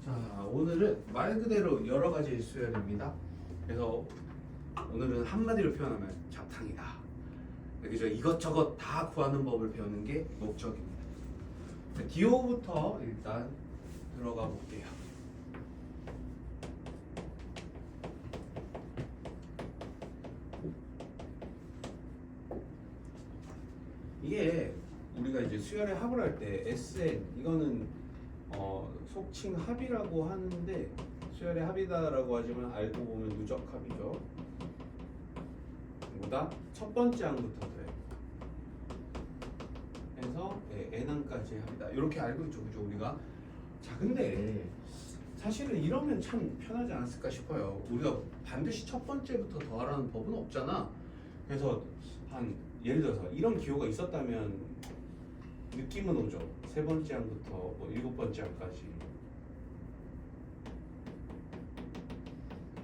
자, 오늘은 말 그대로 여러 가지 수열입니다. 그래서 오늘은 한마디로 표현하면 잡탕이다. 그죠? 이것저것 다 구하는 법을 배우는 게 목적입니다. 자, 디오부터 일단 들어가 볼게요. 이게 우리가 이제 수열의 합을 할 때 SN 이거는 속칭 합이라고 하는데 수열의 합이다라고 하지만 알고 보면 누적 합이죠. 보다 첫 번째 항부터 돼요. 해서 n항까지 합이다. 이렇게 알고 있죠, 그죠? 우리가. 자, 근데 사실은 이러면 참 편하지 않았을까 싶어요. 우리가 반드시 첫 번째부터 더하라는 법은 없잖아. 그래서 예를 들어서 이런 기호가 있었다면 느낌은 오죠. 세 번째 항부터 뭐 일곱 번째 항까지.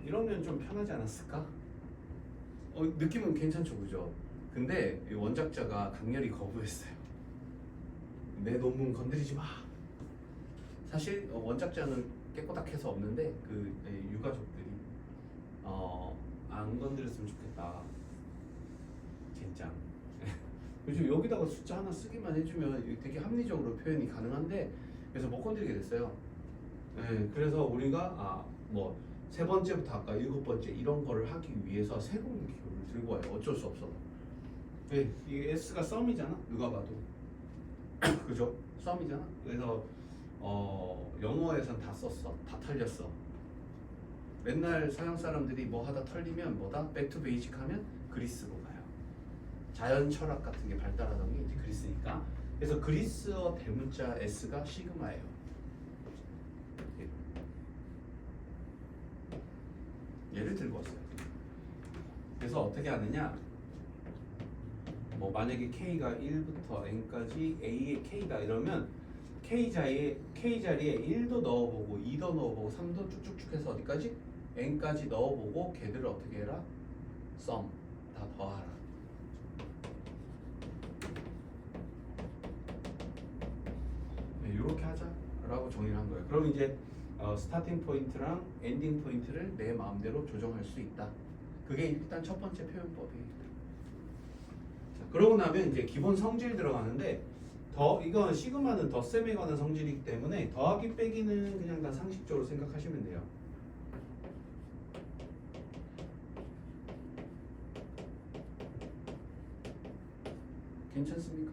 이러면 좀 편하지 않았을까? 느낌은 괜찮죠, 그죠? 근데 이 원작자가 강렬히 거부했어요. 내 논문 건드리지 마. 사실 원작자는 깨꼬닥해서 없는데 그 유가족들이 안 건드렸으면 좋겠다. 젠장. 요즘 여기다가 숫자 하나 쓰기만 해주면 되게 합리적으로 표현이 가능한데 그래서 못 건드리게 됐어요. 네, 그래서 우리가 뭐 세 번째부터 아까 일곱 번째 이런 거를 하기 위해서 새로운 기호를 들고 와요. 어쩔 수 없어. 네, 이게 S가 썸이잖아. 누가 봐도. 그죠? 썸이잖아. 그래서 영어에선 다 썼어. 다 털렸어. 맨날 서양 사람들이 뭐 하다 털리면 뭐다? 백투 베이직 하면 그리스로 가요. 자연 철학 같은 게 발달하던 게 이제 그리스니까. 그래서 그리스어 대문자 S가 시그마예요. 얘를 들고 왔어요. 그래서 어떻게 하느냐? 뭐 만약에 K가 1부터 N까지 A의 K다 이러면 K 자리에 1도 넣어보고 2도 넣어보고 3도 쭉쭉쭉 해서 어디까지? N까지 넣어보고 걔들을 어떻게 해라? sum 다 더하라. 네, 이렇게 하자라고 정의를 한 거예요. 그럼 이제 스타팅 포인트랑 엔딩 포인트를 내 마음대로 조정할 수 있다. 그게 일단 첫 번째 표현법이에요. 자, 그러고 나면 이제 기본 성질 들어가는데 이건 시그마는 덧셈에 관한 성질이기 때문에 더하기 빼기는 그냥 다 상식적으로 생각하시면 돼요. 괜찮습니까?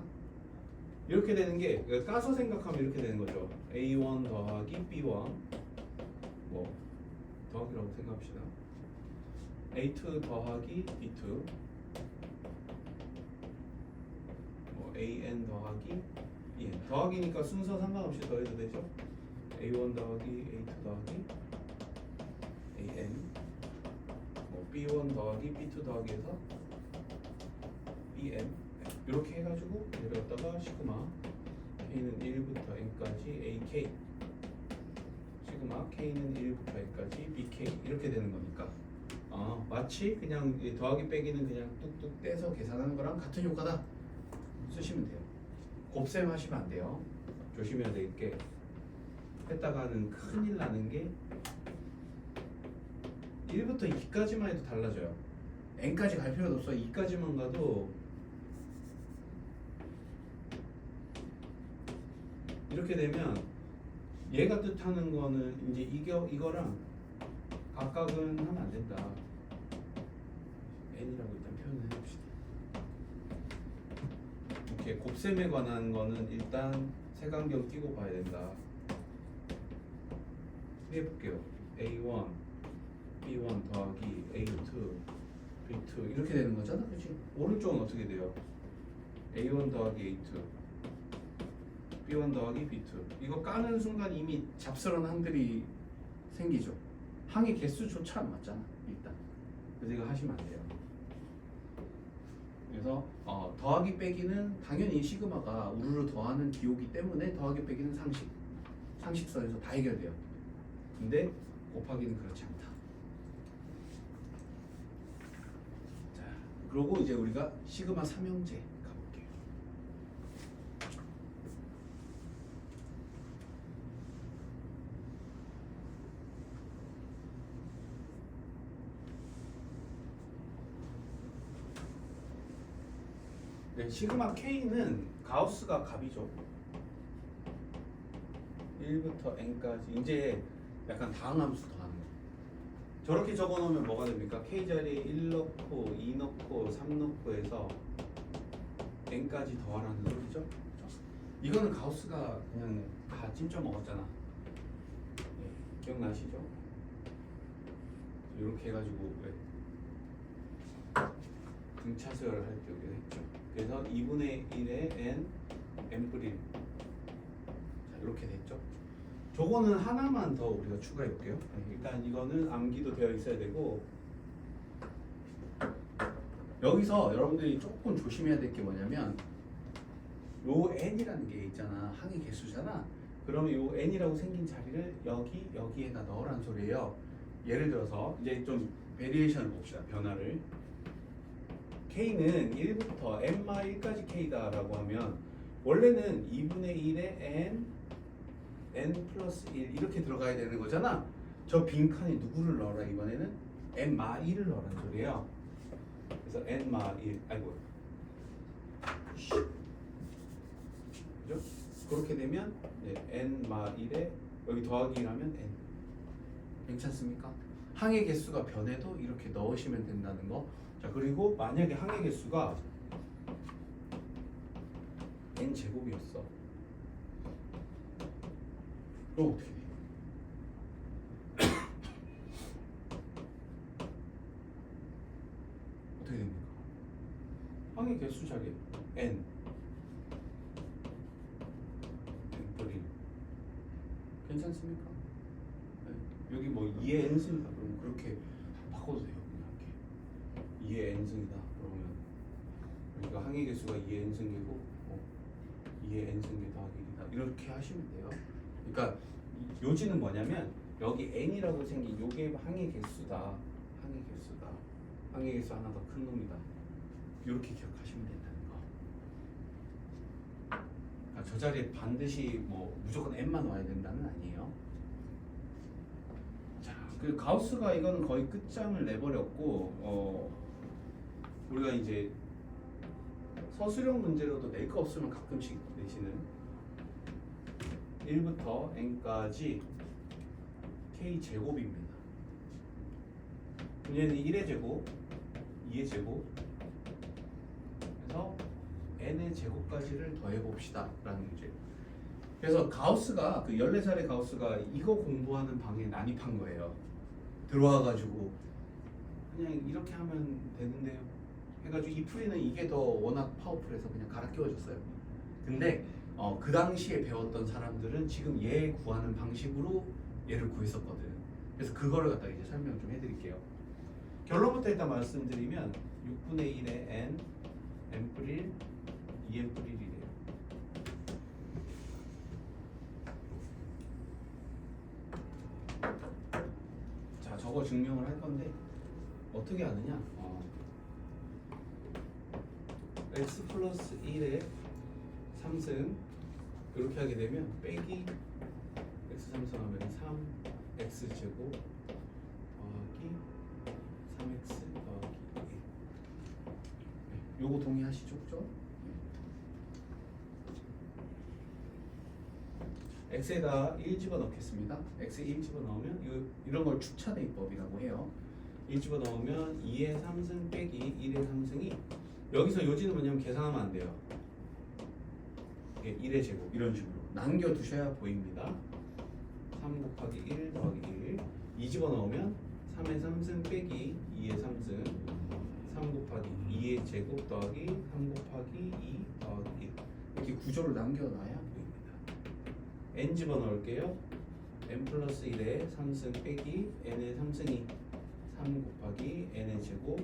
이렇게 되는 게 까서 생각하면 이렇게 되는 거죠. A1 더하기 B1 뭐 더하기라고 생각합시다. A2 더하기 B2 뭐 AN 더하기 EN 더하기니까 순서 상관없이 더해도 되죠. A1 더하기 A2 더하기 AN 뭐 B1 더하기 B2 더하기 해서 BN 이렇게 해가지고 내려갔다가 시그마 K는 1부터 N까지 AK 시그마 K는 1부터 N까지 BK 이렇게 되는 거니까 마치 그냥 더하기 빼기는 그냥 뚝뚝 떼서 계산하는 거랑 같은 효과다 쓰시면 돼요. 곱셈 하시면 안 돼요. 조심해야 될 게 했다가는 큰일 나는 게 1부터 2까지만 해도 달라져요. N까지 갈 필요도 없어. 2까지만 가도 이렇게 되면 얘가 뜻하는 거는 이제 이거랑 각각은 하면 안 된다. n이라고 일단 표현을 해봅시다. 이렇게 곱셈에 관한 거는 일단 색안경 끼고 봐야 된다. 해볼게요. A1, B1 더하기 A2, B2 이렇게 되는 거잖아, 그렇지? 오른쪽은 어떻게 돼요? A1 더하기 A2, B1 더하기 B2. 이거 까는 순간 이미 잡스러운 항들이 생기죠. 항의 개수조차 안 맞잖아, 일단. 그래서 이거 하시면 안 돼요. 그래서 더하기 빼기는 당연히 시그마가 우르르 더하는 기호기 때문에 더하기 빼기는 상식선에서 다 해결돼요. 근데 곱하기는 그렇지 않다. 자, 그러고 이제 우리가 시그마 삼형제 가볼게요. 시그마 K는 가우스가 값이죠. 1부터 n까지 이제 약간 다항함수 더하는 거. 저렇게 적어놓으면 뭐가 됩니까? K 자리에 1 넣고 2 넣고 3 넣고 해서 n까지 더하라는 소리죠. 이거는 가우스가 그냥 다 찜쪄 먹었잖아. 네, 기억나시죠? 이렇게 해가지고 등차수열 할 때 여기 했죠. 그래서 2분의 1에 n분의 1 이렇게 됐죠. 저거는 하나만 더 우리가 추가해 볼게요. 일단 이거는 암기도 되어 있어야 되고, 여기서 여러분들이 조금 조심해야 될 게 뭐냐면 요 n이라는 게 있잖아. 항의 개수잖아. 그러면 요 n이라고 생긴 자리를 여기에다 넣으라는 소리예요. 예를 들어서 이제 좀 베리에이션을 봅시다. 변화를. k는 1부터 n-1까지 k다라고 하면 원래는 2분의 1에 n 플러스 1 이렇게 들어가야 되는 거잖아. 저 빈칸에 누구를 넣어라 이번에는? n-1을 넣으라는 소리예요. 그래서 n-1 아이고 그죠? 그렇게 되면 n-1에 여기 더하기 1하면 n. 괜찮습니까? 항의 개수가 변해도 이렇게 넣으시면 된다는 거. 자, 그리고 만약에 항의 개수가 n 제곱이었어. 그럼 어떻게 돼? 어떻게 됩니까? 항의 개수 자리에 n n뿔 괜찮습니까? 네. 여기 뭐 2의 n승이다 그러면 그렇게 바꿔도 돼요. 그냥 이렇게 2의 n승이다 그러면 그러니까 항의 개수가 2의 n승이고 2의 n승계 더하기 1이다 이렇게 하시면 돼요. 그러니까 요지는 뭐냐면 여기 n이라고 생긴 요게 항의 개수다. 항의 개수 하나 더 큰 놈이다. 이렇게 기억하시면 된다는 거. 그러니까 저 자리에 반드시 뭐 무조건 n만 와야 된다는 아니에요. 자, 그 가우스가 이거는 거의 끝장을 내버렸고 우리가 이제 서술형 문제로도 낼 거 없으면 가끔씩 내시는 1부터 n까지 k제곱입니다. 얘는 1의 제곱, 2의 제곱 그래서 n의 제곱까지를 더해봅시다 라는 문제. 그래서 가우스가 그 14살의 가우스가 이거 공부하는 방에 난입한 거예요. 들어와가지고 그냥 이렇게 하면 되는데요 해가지고 이 풀이는 이게 더 워낙 파워풀해서 그냥 갈아 끼워줬어요. 근데 그 당시에 배웠던 사람들은 지금 얘 구하는 방식으로 얘를 구했었거든. 그래서 그거를 갖다 이제 설명 좀 해드릴게요. 결론부터 일단 말씀드리면 6분의 1에 n, n뿔 1, 2n뿔 1이래요. 자, 저거 증명을 할 건데 어떻게 하느냐? x 플러스 1에 3승 이렇게 하게 되면 빼기 x 3승하면 3x 제곱 더하기 3x 더하기 1. 요거 동의하시죠? 그죠? x에다 1 집어넣겠습니다. x에 1 집어넣으면 이런 걸 주차대입법이라고 해요. 1 집어넣으면 2의 3승 빼기 1의 3승이 여기서 요지는 뭐냐면 계산하면 안 돼요. 이게 1의 제곱 이런 식으로 남겨두셔야 보입니다. 3 곱하기 1 더하기 1 2 집어넣으면 3의 3승 빼기 2의 3승 3 곱하기 2의 제곱 더하기 3 곱하기 2 더하기 1 이렇게 구조를 남겨놔야 보입니다. n 집어넣을게요. n 플러스 1의 3승 빼기 n의 3승이 3 곱하기 n의 제곱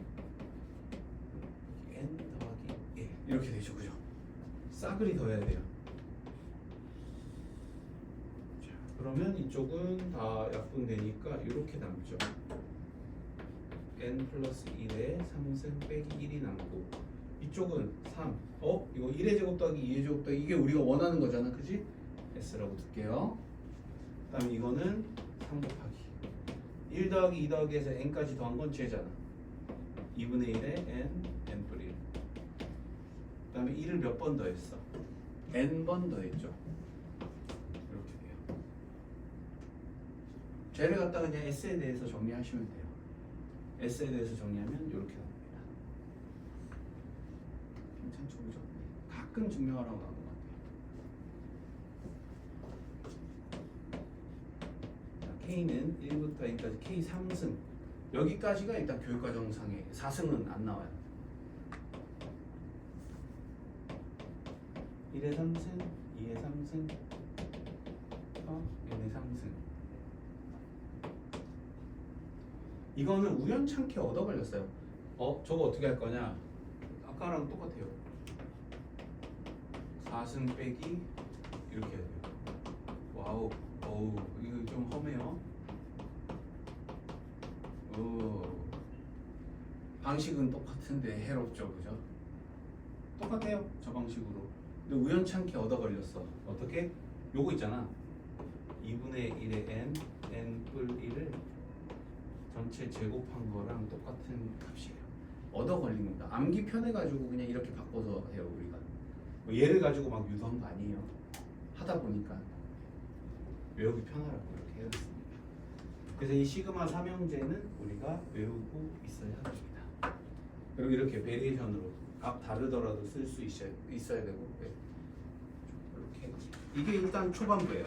n 더하기 1 이렇게 되죠. 그죠? 싸그리 더해야 돼요. 자, 그러면 이쪽은 다 약분되니까 이렇게 남죠. n 플러스 1에 3승 빼기 1이 남고 이쪽은 3 이거 1의 제곱 더하기 2의 제곱 더하기 이게 우리가 원하는 거잖아. 그지? S라고 둘게요. 그 다음에 이거는 3 곱하기 1 더하기 2 더하기 해서 n까지 더한 건 쟤잖아. 2분의 1에 n, n뿔 1 그 다음에 1을 몇 번 더했어? n번 더했죠. 이렇게 돼요. 쟤를 갖다 그냥 s에 대해서 정리하시면 돼요. s에 대해서 정리하면 이렇게 나옵니다. 괜찮죠, 그죠? 가끔 증명하라고 나오는 것 같아요. 자, K는 1부터 N까지 K 3승. 여기까지가 일단 교육과정상에 4승은 안 나와요. 1의 3승, 2의 3승, n의 3승. 이거는 우연찮게 얻어 걸렸어요. 저거 어떻게 할 거냐? 아까랑 똑같아요. 4승 빼기 이렇게 해야 돼요. 와우, 어우, 이거 좀 험해요. 방식은 똑같은데 해롭죠, 그죠? 똑같아요, 저 방식으로. 근데 우연찮게 얻어 걸렸어. 어떻게? 요거 있잖아. 2분의 1의 n 뿔 1을 전체 제곱한 거랑 똑같은 값이에요. 얻어 걸린 겁니다. 암기 편해가지고 그냥 이렇게 바꿔서 해요, 우리가. 뭐 얘를 가지고 막 유도한 거 아니에요. 하다 보니까 외우기 편하라고 이렇게 해놨습니다. 그래서 이 시그마 삼형제는 우리가 외우고 있어야 합니다. 그리고 이렇게 베리에이션으로 값 다르더라도 쓸 수 있어야 되고, 이렇게 이게 일단 초반부예요.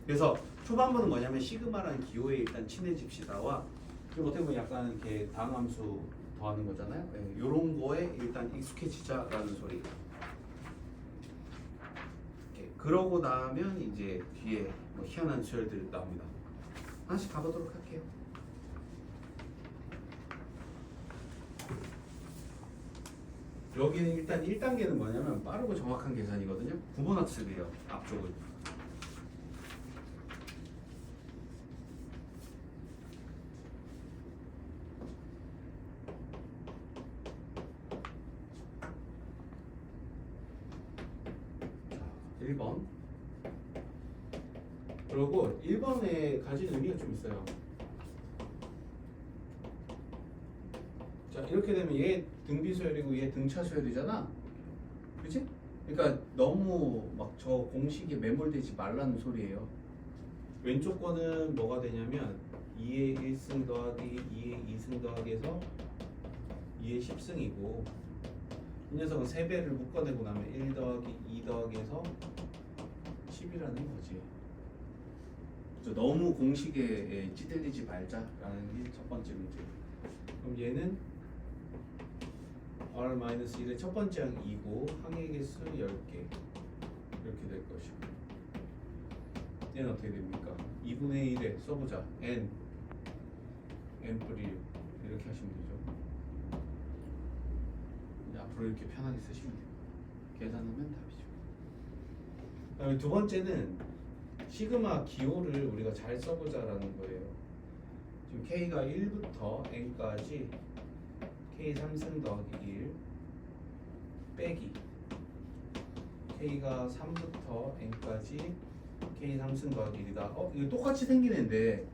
그래서 초반부는 뭐냐면 시그마라는 기호에 일단 친해집시다와 그리고 어떻게 보면 약간 이렇게 다항함수 더하는 거잖아요. 이런 거에 일단 익숙해지자라는 소리. 이렇게. 그러고 나면 이제 뒤에 뭐 희한한 수열들 나옵니다. 하나씩 가보도록 할게요. 여기는 일단 1단계는 뭐냐면 빠르고 정확한 계산이거든요. 구분학습이에요. 앞쪽은. 자, 1번. 그리고 1번에 가진 의미가 좀 있어요. 자, 이렇게 되면 얘 등비 수열이고 얘 등차 수열이잖아. 그치? 그러니까 너무 막 저 공식에 매몰되지 말라는 소리예요. 왼쪽 거는 뭐가 되냐면 2의 1승 더하기 2의 2승 더하기 해서 2의 10승이고 이 녀석은 3배를 묶어내고 나면 1 더하기 2 더하기 해서 10이라는 거지. 너무 공식에 찌들리지 말자라는 게 첫 번째 문제. 그럼 얘는 R-1의 첫 번째 항 2고 항의 개수 10개 이렇게 될 것이고 얘는 어떻게 됩니까? 2분의 1에 써보자. n 뿔 1 이렇게 하시면 되죠. 이제 앞으로 이렇게 편하게 쓰시면 돼요. 계산하면 답이죠. 그다음에 두 번째는 시그마 기호를 우리가 잘 써보자라는 거예요. 지금 K가 1부터 N까지 K 3승 더하기 1 빼기 K가 3부터 N까지 K 3승 더하기 1이다. 이거 똑같이 생긴 애인데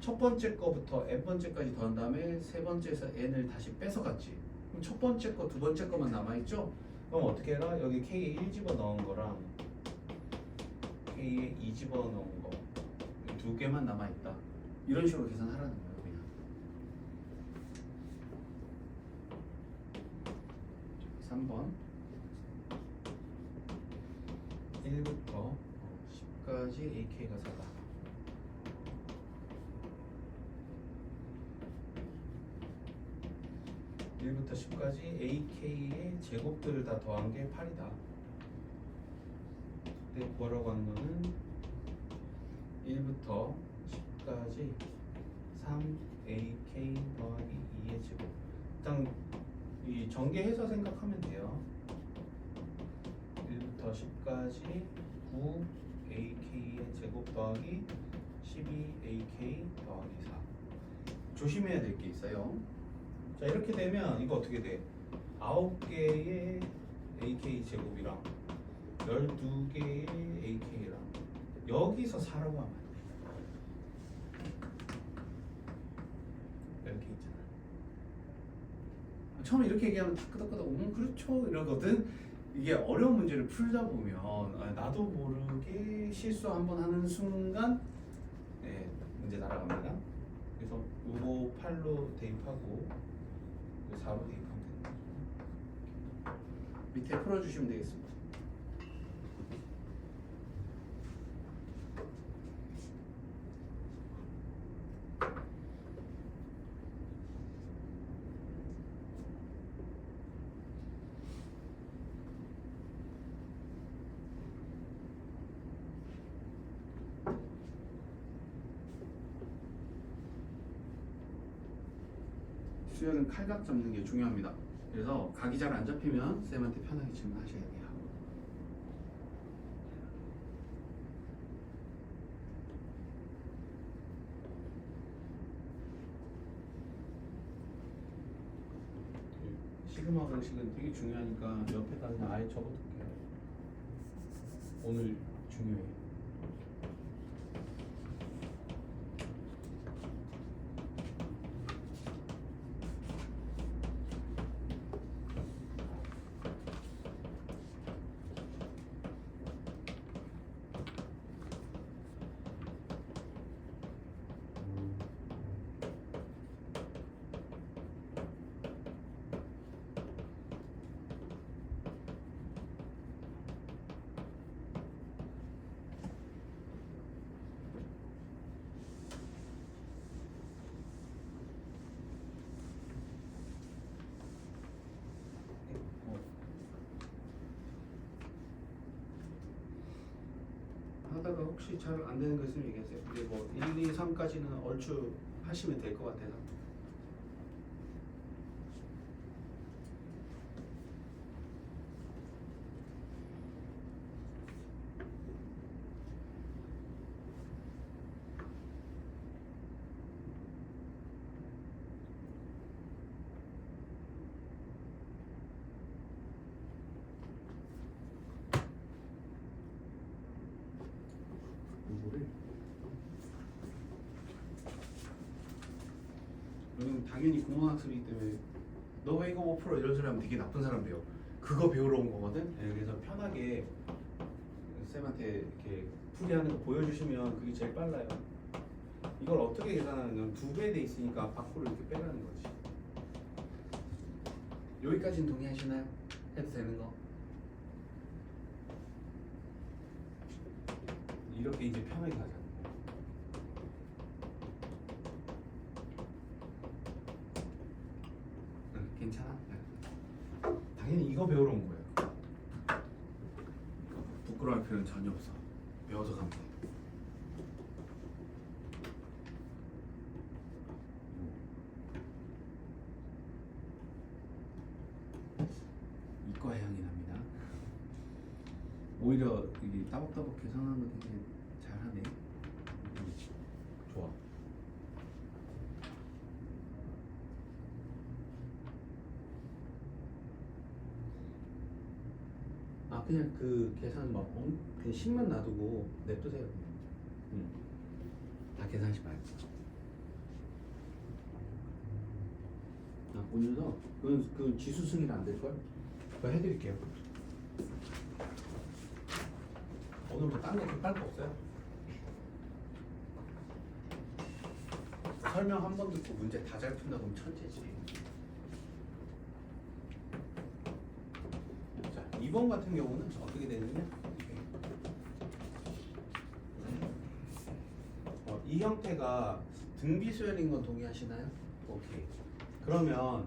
첫 번째 거부터 N 번째까지 더한 다음에 세 번째에서 N을 다시 뺏어갔지. 그럼 첫 번째 거, 두 번째 거만 남아있죠? 그럼 어떻게 해라? 여기 K에 1 집어넣은 거랑 K에 2 집어넣은 거 두 개만 남아있다. 이런 식으로 계산하라는 거예요. 그냥 3번 1부터 10까지 AK가 4다. 1부터 10까지 AK의 제곱들을 다 더한 게 8이다. 그때 구하라고 하는 거는 1부터 10까지 3AK 더하기 2의 제곱. 일단 이 전개해서 생각하면 돼요. 1부터 10까지 9AK의 제곱 더하기 12AK 더하기 4. 조심해야 될 게 있어요. 자, 이렇게 되면 이거 어떻게 돼? 9개의 AK 제곱이랑 12개의 AK랑 여기서 4라고 하면 안 돼. 이렇게 있잖아. 처음에 이렇게 얘기하면 다 끄덕끄덕 그렇죠 이러거든. 이게 어려운 문제를 풀다 보면 나도 모르게 실수 한번 하는 순간 문제 날아갑니다. 그래서 요거 8로 대입하고 4로 대입하면 됩니다. 밑에 풀어주시면 되겠습니다. 수열은 칼각 잡는 게 중요합니다. 그래서 각이 잘 안 잡히면 쌤한테 편하게 질문하셔야 돼요. 시그마 공식은 되게 중요하니까 옆에다 그냥 아예 적어둘게요. 오늘 중요해요. 하다가 혹시 잘 안 되는 거 있으면 얘기하세요. 근데 뭐 1, 2, 3까지는 얼추 하시면 될 것 같아서. 여기는 당연히 공학습이기 때문에 너 왜 이거 못 풀어 이런 소리 하면 되게 나쁜 사람 돼요. 그거 배우러 온 거거든. 그래서 편하게 쌤한테 이렇게 풀이하는 거 보여주시면 그게 제일 빨라요. 이걸 어떻게 계산하는 건 2배 돼 있으니까 밖으로 이렇게 빼라는 거지. 여기까지는 동의하시나요? 해도 되는 거? 이렇게 이제 편하게 가자. 괜찮아? 당연히 이거 배우러 온 거예요. 부끄러워할 필요는 전혀 없어. 배워서 가면 돼. 이과 향이 납니다. 오히려 이게 따박따박 계산하는 거 되게 잘하네. 좋아. 그냥 그 계산 막 그냥 10만 놔두고 냅두세요. 다 계산하지 말고. 본유서 그건 지수 승인 안 될 걸? 그거 해드릴게요. 오늘부터 딴 거 급할 거 없어요. 설명 한 번 듣고 문제 다 잘 푼다고 하면 천재지. 2번 같은 경우는 어떻게 되느냐? 이 형태가 등비수열인 건 동의하시나요? 오케이. 그러면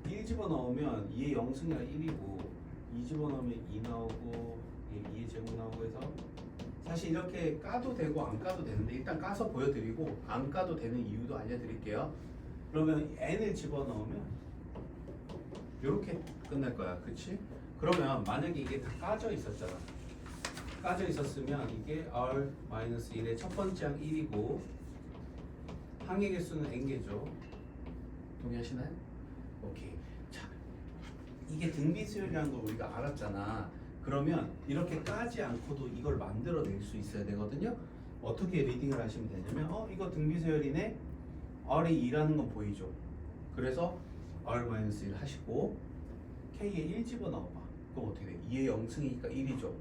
1 집어넣으면 2의 0승이가 1이고 2 집어넣으면 2 나오고 2의 제곱 나오고 해서 사실 이렇게 까도 되고 안 까도 되는데 일단 까서 보여드리고 안 까도 되는 이유도 알려드릴게요. 그러면 n을 집어넣으면 이렇게 끝날 거야. 그치? 그러면 만약에 이게 다 까져 있었잖아. 까져 있었으면 이게 R-1의 첫 번째 항 1이고 항의 개수는 n개죠. 동의하시나요? 오케이. 자, 이게 등비수열이라는 걸 우리가 알았잖아. 그러면 이렇게 까지 않고도 이걸 만들어낼 수 있어야 되거든요. 어떻게 리딩을 하시면 되냐면 이거 등비수열이네. R이 2라는 건 보이죠. 그래서 R-1 하시고 K에 1 집어넣어봐. 그럼 어떻게 돼? 2의 0승이니까 1이죠.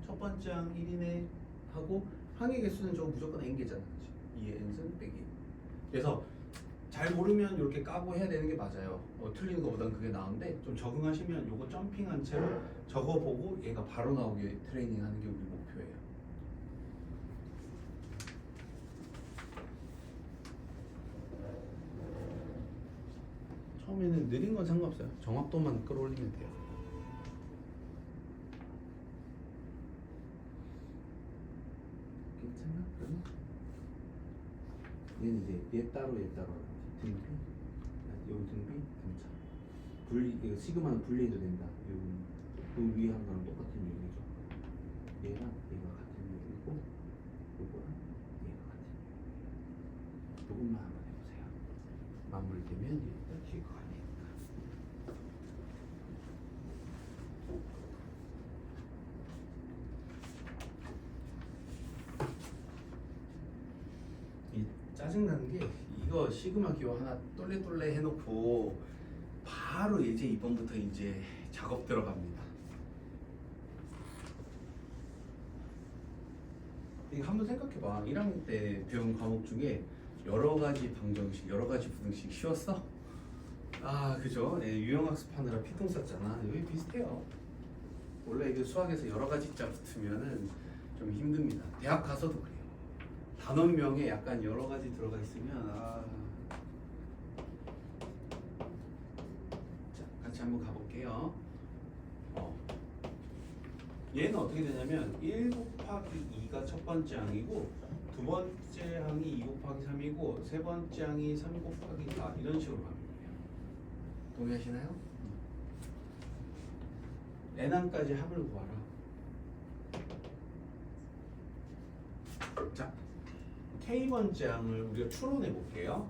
첫 번째 항 1이네 하고 항의 개수는 저거 무조건 n개잖아. 그치? 2의 n승 빼기. 그래서 잘 모르면 이렇게 까고 해야 되는 게 맞아요. 틀리는 것보단 그게 나은데 좀 적응하시면 요거 점핑한 채로 적어보고 얘가 바로 나오게 트레이닝하는 게 우리 목표예요. 처음에는 느린 건 상관없어요. 정확도만 끌어올리면 돼요. 괜찮아? 그럼? 얘는 이제 얘 따로 등비 여기 등비 등차 분리 이거 시그마는 분리해도 된다. 여기 위에 한 거랑 똑같은 유형이죠. 얘랑 얘가 같은 유형이고 요거랑 얘가 같은 유형. 요것만 한번 해보세요. 마무리되면 일단 뒤가 아니니까. 이 짜증나는 게 이거 시그마 기호 하나 똘레똘레 해놓고 바로 이제 이번부터 이제 작업 들어갑니다. 이거 한번 생각해봐. 1학년 때 배운 과목 중에 여러 가지 방정식, 여러 가지 부등식 쉬웠어? 아, 그죠? 네, 유형학습하느라 피똥 쌌잖아. 여기 비슷해요. 원래 이게 수학에서 여러 가지 자 붙으면은 좀 힘듭니다. 대학 가서도 그래요. 단원명에 약간 여러 가지 들어가 있으면 자, 같이 한번 가볼게요. 얘는 어떻게 되냐면 1 곱하기 2가 첫 번째 항이고 두 번째 항이 2 곱하기 3이고 세 번째 항이 3 곱하기 4 이런 식으로 가는 거예요. 동의하시나요? n항까지 합을 구하라. 자, k번째 항을 우리가 추론해 볼게요.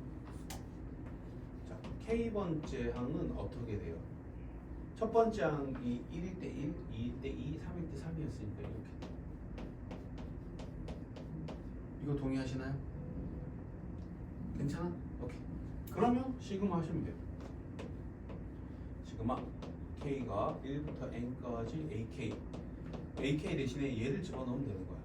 자, k번째 항은 어떻게 돼요? 첫 번째 항이 1일 때 1, 2일 때 2, 3일 때 3이었으니까 이렇게. 이거 동의하시나요? 괜찮아? 오케이. 그러면 시그마 하시면 돼요. 시그마 k가 1부터 n까지 ak 대신에 얘를 집어넣으면 되는 거야.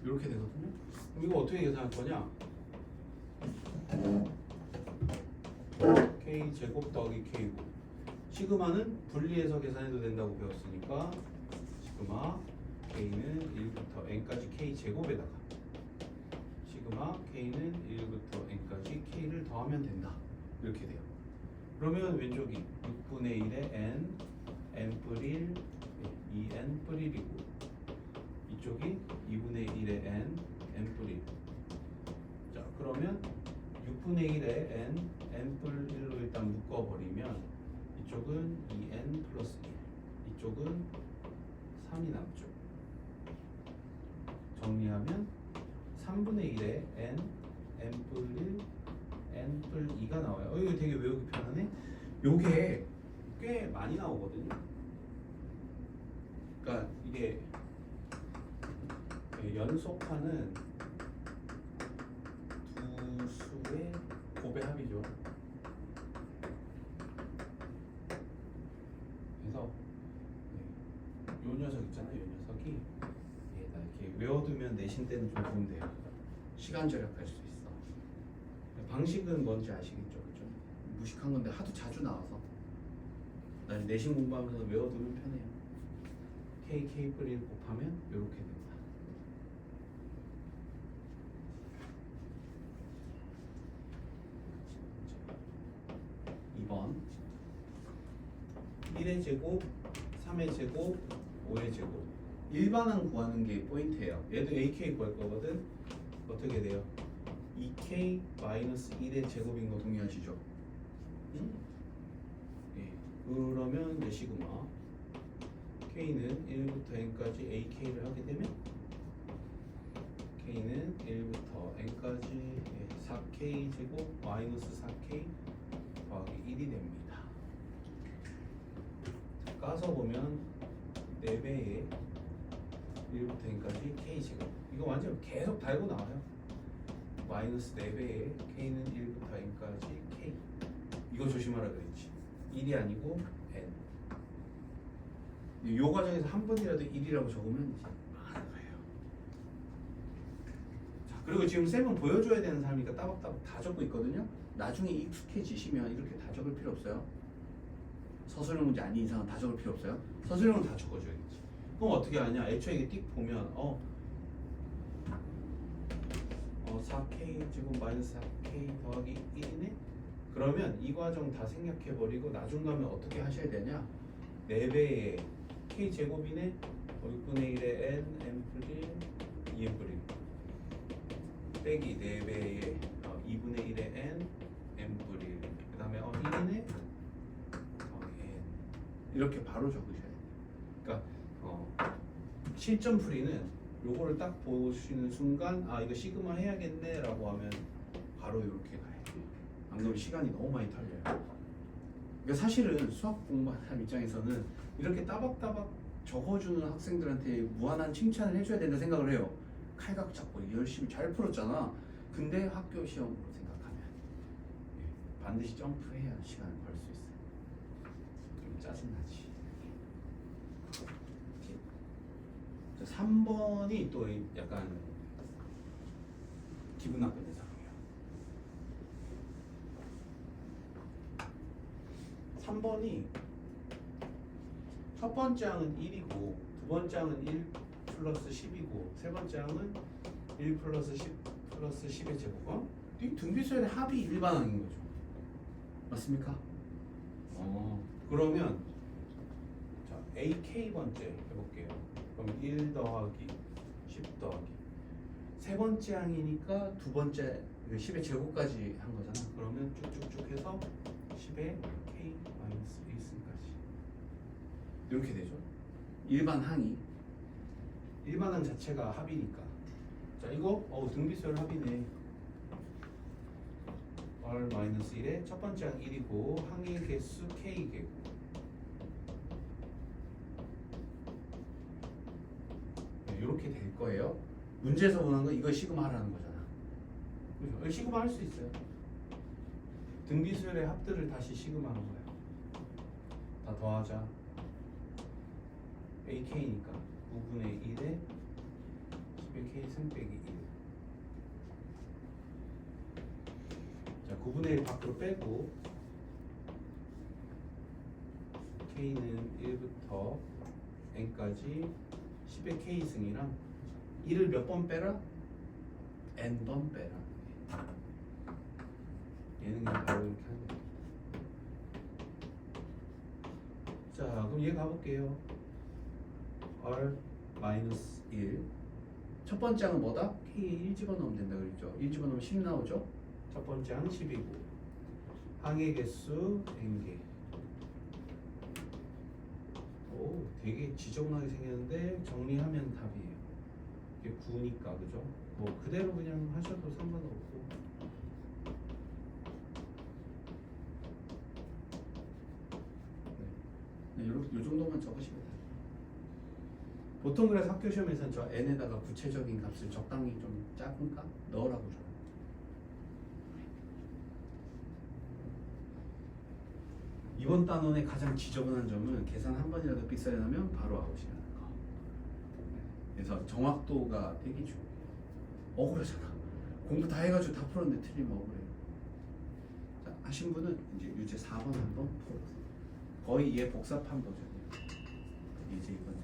이렇게 되거든요. 그럼 이거 어떻게 계산할 거냐? k 제곱 더하기 k고 시그마는 분리해서 계산해도 된다고 배웠으니까 시그마 k는 1부터 n까지 k 제곱에다가 시그마 k는 1부터 n까지 k를 더하면 된다. 이렇게 돼요. 그러면 왼쪽이 6분의 1의 n, n뿔 1, 2n 뿔 1이고 이쪽이 2분의 1의 n, n뿔 1. 자, 그러면 6분의 1의 n, n뿔 1로 일단 묶어버리면 이쪽은 2n 플러스 1, 이쪽은 3이 남죠. 정리하면 3분의 1의 n, n뿔 1, n뿔 2가 나와요. 이거 되게 외우기 편하네. 요게 꽤 많이 나오거든요. 그러니까 이게 연속하는 두 수의 곱의 합이죠. 그래서 요 녀석 있잖아요. 요 녀석이 얘다 이렇게 외워두면 내신 때는 좀 도움 돼요. 시간 절약할 수 있어. 방식은 뭔지 아시겠죠, 그죠? 무식한 건데 하도 자주 나와서 나중에 내신 공부하면서 외워두면 편해요. k 뿔 1 곱하면 이렇게 됩니다. 2번 1의 제곱, 3의 제곱, 5의 제곱 일반항 구하는 게 포인트예요. 얘도 AK 구할 거거든. 어떻게 돼요? 2K 마이너스 1의 제곱인 거 동의하시죠? 응? 예. 그러면 이제 시그마 K는 1부터 N까지 AK를 하게 되면 K는 1부터 N까지 4K 제곱 마이너스 4K 더하기 1이 됩니다. 까서 보면 4배의 1부터 N까지 K 제곱 이거 완전 계속 달고 나와요. 마이너스 4배에 k는 1부터 n까지 k. 이거 조심하라 그랬지. 1이 아니고 n. 이 과정에서 한 번이라도 1이라고 적으면 이제 망하는 거예요. 자, 그리고 지금 쌤은 보여줘야 되는 사람이니까 따박따박 다 적고 있거든요. 나중에 익숙해지시면 이렇게 다 적을 필요 없어요. 서술형 문제 아닌 이상은 다 적을 필요 없어요. 서술형은 다 적어줘야겠지. 그럼 어떻게 하냐? 애초에 이게 띡 보면 4k 제곱 마이너스 4k 더하기 1이네? 그러면 이 과정 다 생략해버리고 나중 가면 어떻게 하셔야 되냐? 4배의 k 제곱이네? 6분의 1의 n, n플 1, 2n플 1 빼기 4배의 2분의 1의 n, n플 1. 그 다음에 1이네? n. 이렇게 바로 적으셔야 돼요. 그러니까 실전 풀이는 요거를 딱 보시는 순간 아 이거 시그마 해야겠네 라고 하면 바로 이렇게 가야 돼요. 안 그러면 시간이 너무 많이 털려요. 그러니까 사실은 수학 공부하는 사람 입장에서는 이렇게 따박따박 적어주는 학생들한테 무한한 칭찬을 해줘야 된다 생각을 해요. 칼각 잡고 열심히 잘 풀었잖아. 근데 학교 시험으로 생각하면 반드시 점프해야 시간을 벌 수 있어요. 좀 짜증나지. 3번이 또 약간 기분 나쁜 대상이에요. 3번이 첫 번째 항은 1이고 두 번째 항은 1 플러스 10이고 세 번째 항은 1 플러스 10 플러스 10의 제곱. 이 등비수열의 합이 일반항인 거죠. 맞습니까? 그러면 자 AK 번째 해볼게요. 그럼 1 더하기 10 더하기 세 번째 항이니까 두 번째 10의 제곱까지 한 거잖아. 그러면 쭉쭉쭉 해서 10의 k 마이너스 1승까지 이렇게 되죠. 일반 항이 일반 항 자체가 합이니까. 자 이거 등비수열 합이네. r 마이너스 1의 첫 번째 항 1이고 항의 개수 k 개고. 이렇게 될 거예요. 문제에서 보는 건 이거 시그마 하라는 거잖아. 그죠? 시그마 할 수 있어요. 등비수열의 합들을 다시 시그마 하는 거예요. 다 더하자. ak니까 9분의 1에 10의 k 승 빼기 1. 자, 9분의 1 밖으로 빼고 k는 1부터 n까지 10의 k승이랑 1을 몇 번 빼라? n번 빼라. 얘는 그냥 바로 이렇게 하는 거예요. 자 그럼 얘 가볼게요. r 마이너스 1 첫 번째 항은 뭐다? k에 1 집어넣으면 된다 그랬죠. 1 집어넣으면 10 나오죠. 첫 번째 항 10이고 항의 개수 n개. 오, 되게 지저분하게 생겼는데 정리하면 답이에요. 이게 9니까 그죠? 뭐 그대로 그냥 하셔도 상관없고. 네, 요 정도만 적으시면 돼요. 보통 그래서 학교 시험에서는 저 n에다가 구체적인 값을 적당히 좀 작은 값 넣으라고 줘요. 이번 단원의 가장 지저분한 점은 계산 한 번이라도 삑사리 나면 바로 아웃이라는 거. 그래서 정확도가 되게 중요해요. 억울하잖아. 공부 다 해가지고 다 풀었는데 틀리면 억울해요. 자, 하신 분은 이제 유제 4번 한번 풀어보세요. 거의 얘 복사판 버전이에요. 이제 이건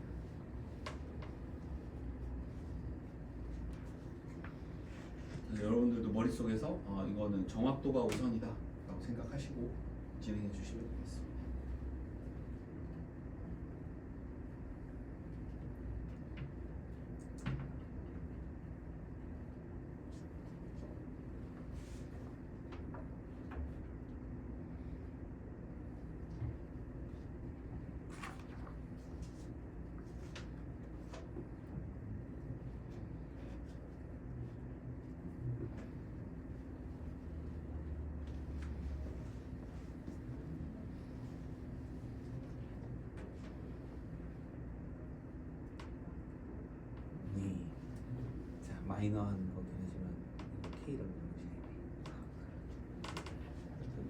여러분들도 머릿속에서 이거는 정확도가 우선이다 라고 생각하시고 진행해 주시면 되겠습니다. 마이너한 거긴 하지만 이렇게 AK라고 하시네.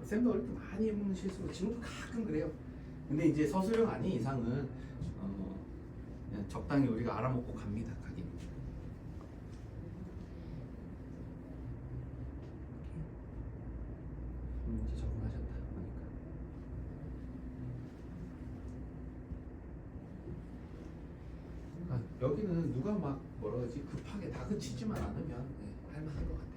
쌤도 어릴 때 많이 해먹는 실수로 지금도 가끔 그래요. 근데 이제 서술형 아닌 이상은 그냥 적당히 우리가 알아먹고 갑니다. 가긴. 이제 적응하셨다 보니까. 여기는 누가 막 뭐라 그러지 급하게 다그치지만 않으면 할만한 것 같아요.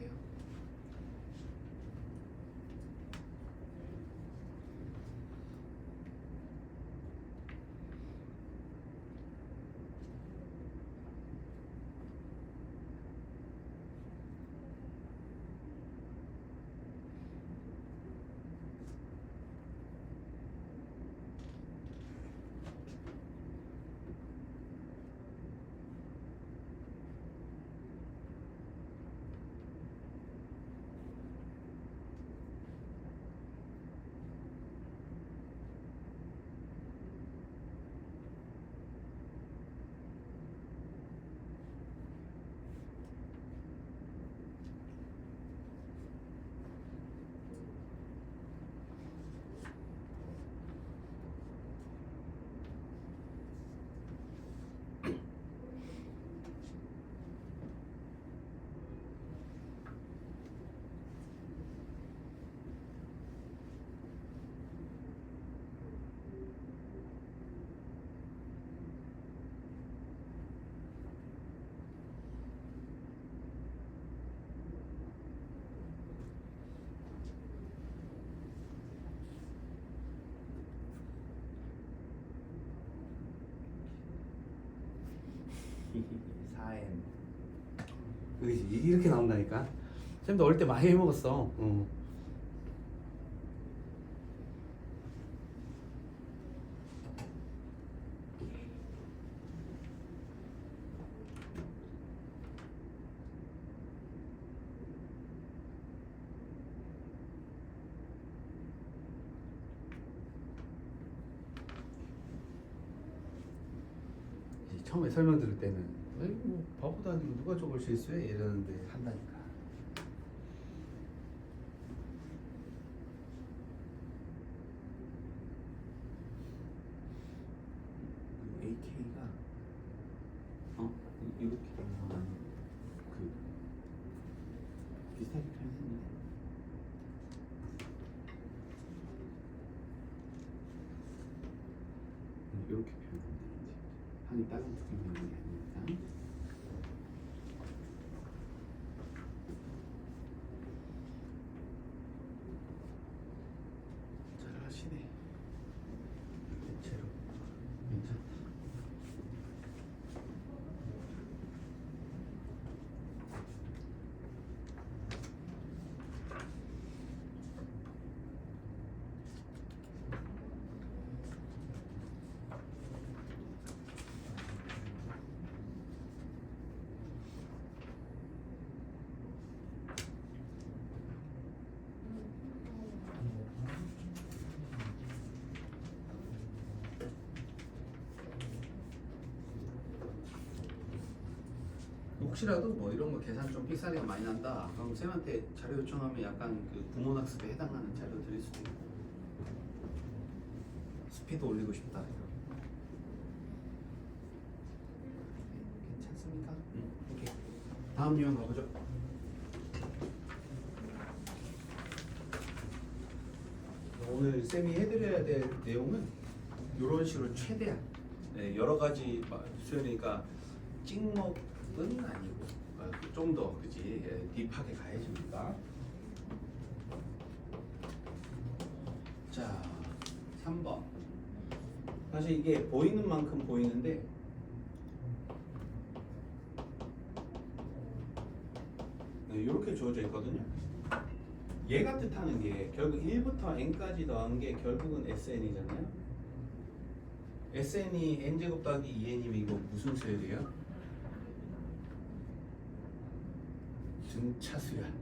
사엠. 그지 이렇게 나온다니까. 쌤도 어릴 때 많이 해먹었어. 처음에 설명 들을 때는 에이 뭐 바보도 아니고 누가 저걸 실수해 이러는데 한다니까. AK가 이렇게 되는 건 그 비슷하게 표현했는데 이렇게 표현하면 되는지 한이 다른 특히 표현이 아닙니다. 잘하시네. 대체로 괜찮다. 혹시라도 뭐 이런 거 계산 좀 삑사리가 많이 난다. 그럼 쌤한테 자료 요청하면 약간 그 구몬학습에 해당하는 자료 드릴 수도 있고. 스피드 올리고 싶다. 괜찮습니까? 오케이. 다음 유형 가보죠. 오늘 쌤이 해드려야 될 내용은 이런 식으로 최대한 여러 가지 수요니까 찍먹은 아니고 좀 더 그지 딥하게 가야지니까. 자 3번 사실 이게 보이는 만큼 보이는데 이렇게 주어져 있거든요. 얘가 뜻하는 게 결국 1부터 n까지 더한 게 결국은 sn이잖아요. sn이 n제곱 더하기 2n이면 이거 무슨 수열이에요? 등차 수열.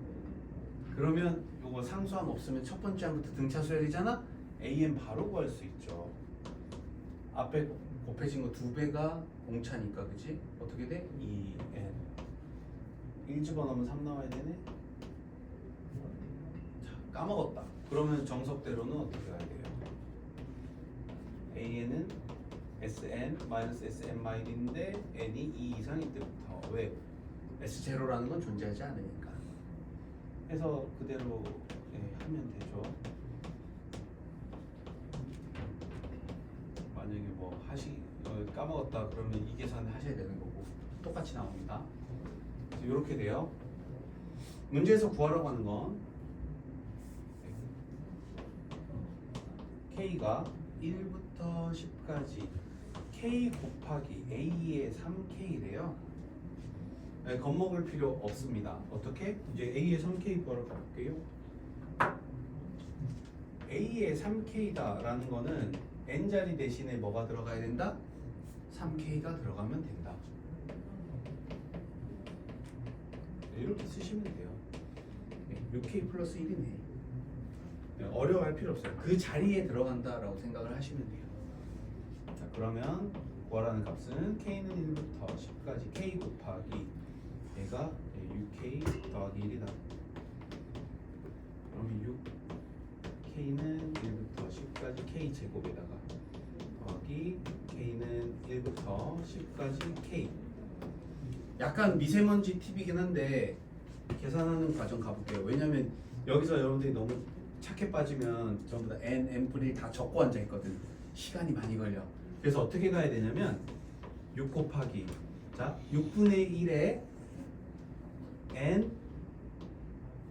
그러면 이거 상수함 없으면 첫 번째 항부터 등차 수열이잖아. an 바로 구할 수 있죠. 앞에 곱해진 거 2배가 공차니까 그치? 어떻게 돼? 2n 1 집어넣으면 3 나와야 되네. 까먹었다. 그러면 정석대로는 어떻게 가야 돼요? AN은 SN-SM-인데 N이 2 이상일 때부터 왜? S0라는 건 존재하지 않으니까 해서 그대로 하면 되죠. 만약에 뭐 까먹었다 그러면 이 계산을 하셔야 되는 거고 똑같이 나옵니다. 그래서 이렇게 돼요. 문제에서 구하라고 하는 건 K가 1부터 10까지 K 곱하기 A의 3K래요. 겁먹을 필요 없습니다. 어떻게? 이제 A의 3K 구하러 가볼게요. A의 3K다라는 거는 N자리 대신에 뭐가 들어가야 된다? 3K가 들어가면 된다. 이렇게 쓰시면 돼요. 6K 플러스 1이네. 어려워할 필요 없어요. 그 자리에 들어간다라고 생각을 하시면 돼요. 자, 그러면 구하라는 값은 K는 1부터 10까지 K 곱하기 얘가 6K 더하기 1이다. 그러면 6K는 1부터 10까지 K 제곱에다가 더하기 K는 1부터 10까지 K. 약간 미세먼지 팁이긴 한데 계산하는 과정 가볼게요. 왜냐면 여기서 여러분들이 너무 착해 빠지면 전부 다 N, N분의 다 적고 앉아있거든. 시간이 많이 걸려. 그래서 어떻게 가야 되냐면 6 곱하기 자 6분의 1에 N,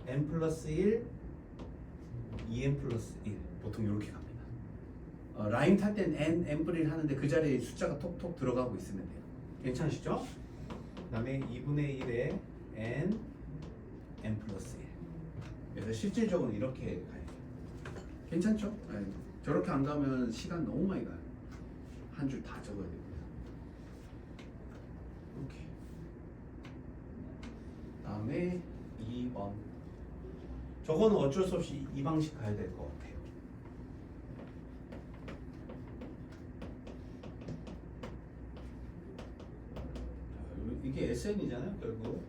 N 플러스 1, 2N 플러스 1 보통 이렇게 갑니다. 라인 탈 땐 N, N분의 1 하는데 그 자리에 숫자가 톡톡 들어가고 있으면 돼요. 괜찮으시죠? 그 다음에 2분의 1에 N, N 플러스 1 그래서 실질적으로 이렇게 가요. 괜찮죠? 네. 저렇게 안 가면 시간 너무 많이 가요. 한 줄 다 적어야 됩니다. 이렇게. 다음에 2번. 저거는 어쩔 수 없이 이 방식 가야 될 것 같아요. 이게 SN이잖아요, 결국.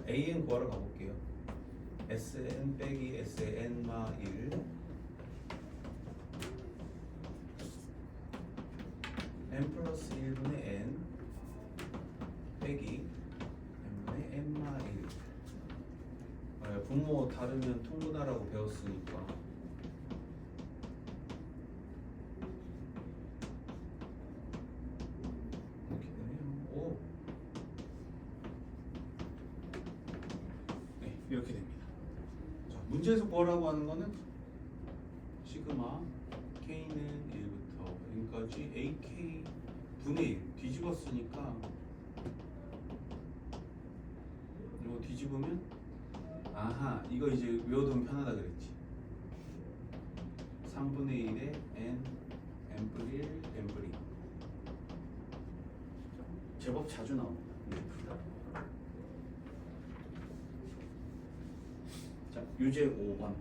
AN 구하러 가볼게요. SN 빼기 SN마 1 N 플러스 1분의 N 빼기 N분의 N마 1 분모 다르면 통분하라고 배웠으니까 이렇게 되네요. 오. 네, 이렇게 됩니다. 자, 문제에서 구하라고 하는 거는 시그마 K는 1부터 N까지 AK 분의 1 뒤집었으니까 이거 뒤집으면 아하 이거 이제 외워두면 편하다 그랬지. 3분의 1에 N, N분의 1, N분의 2 제법 자주 나옵니다. 자, 유제 5번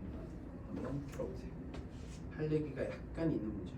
한번 풀어보세요. 할 얘기가 약간 있는 문제.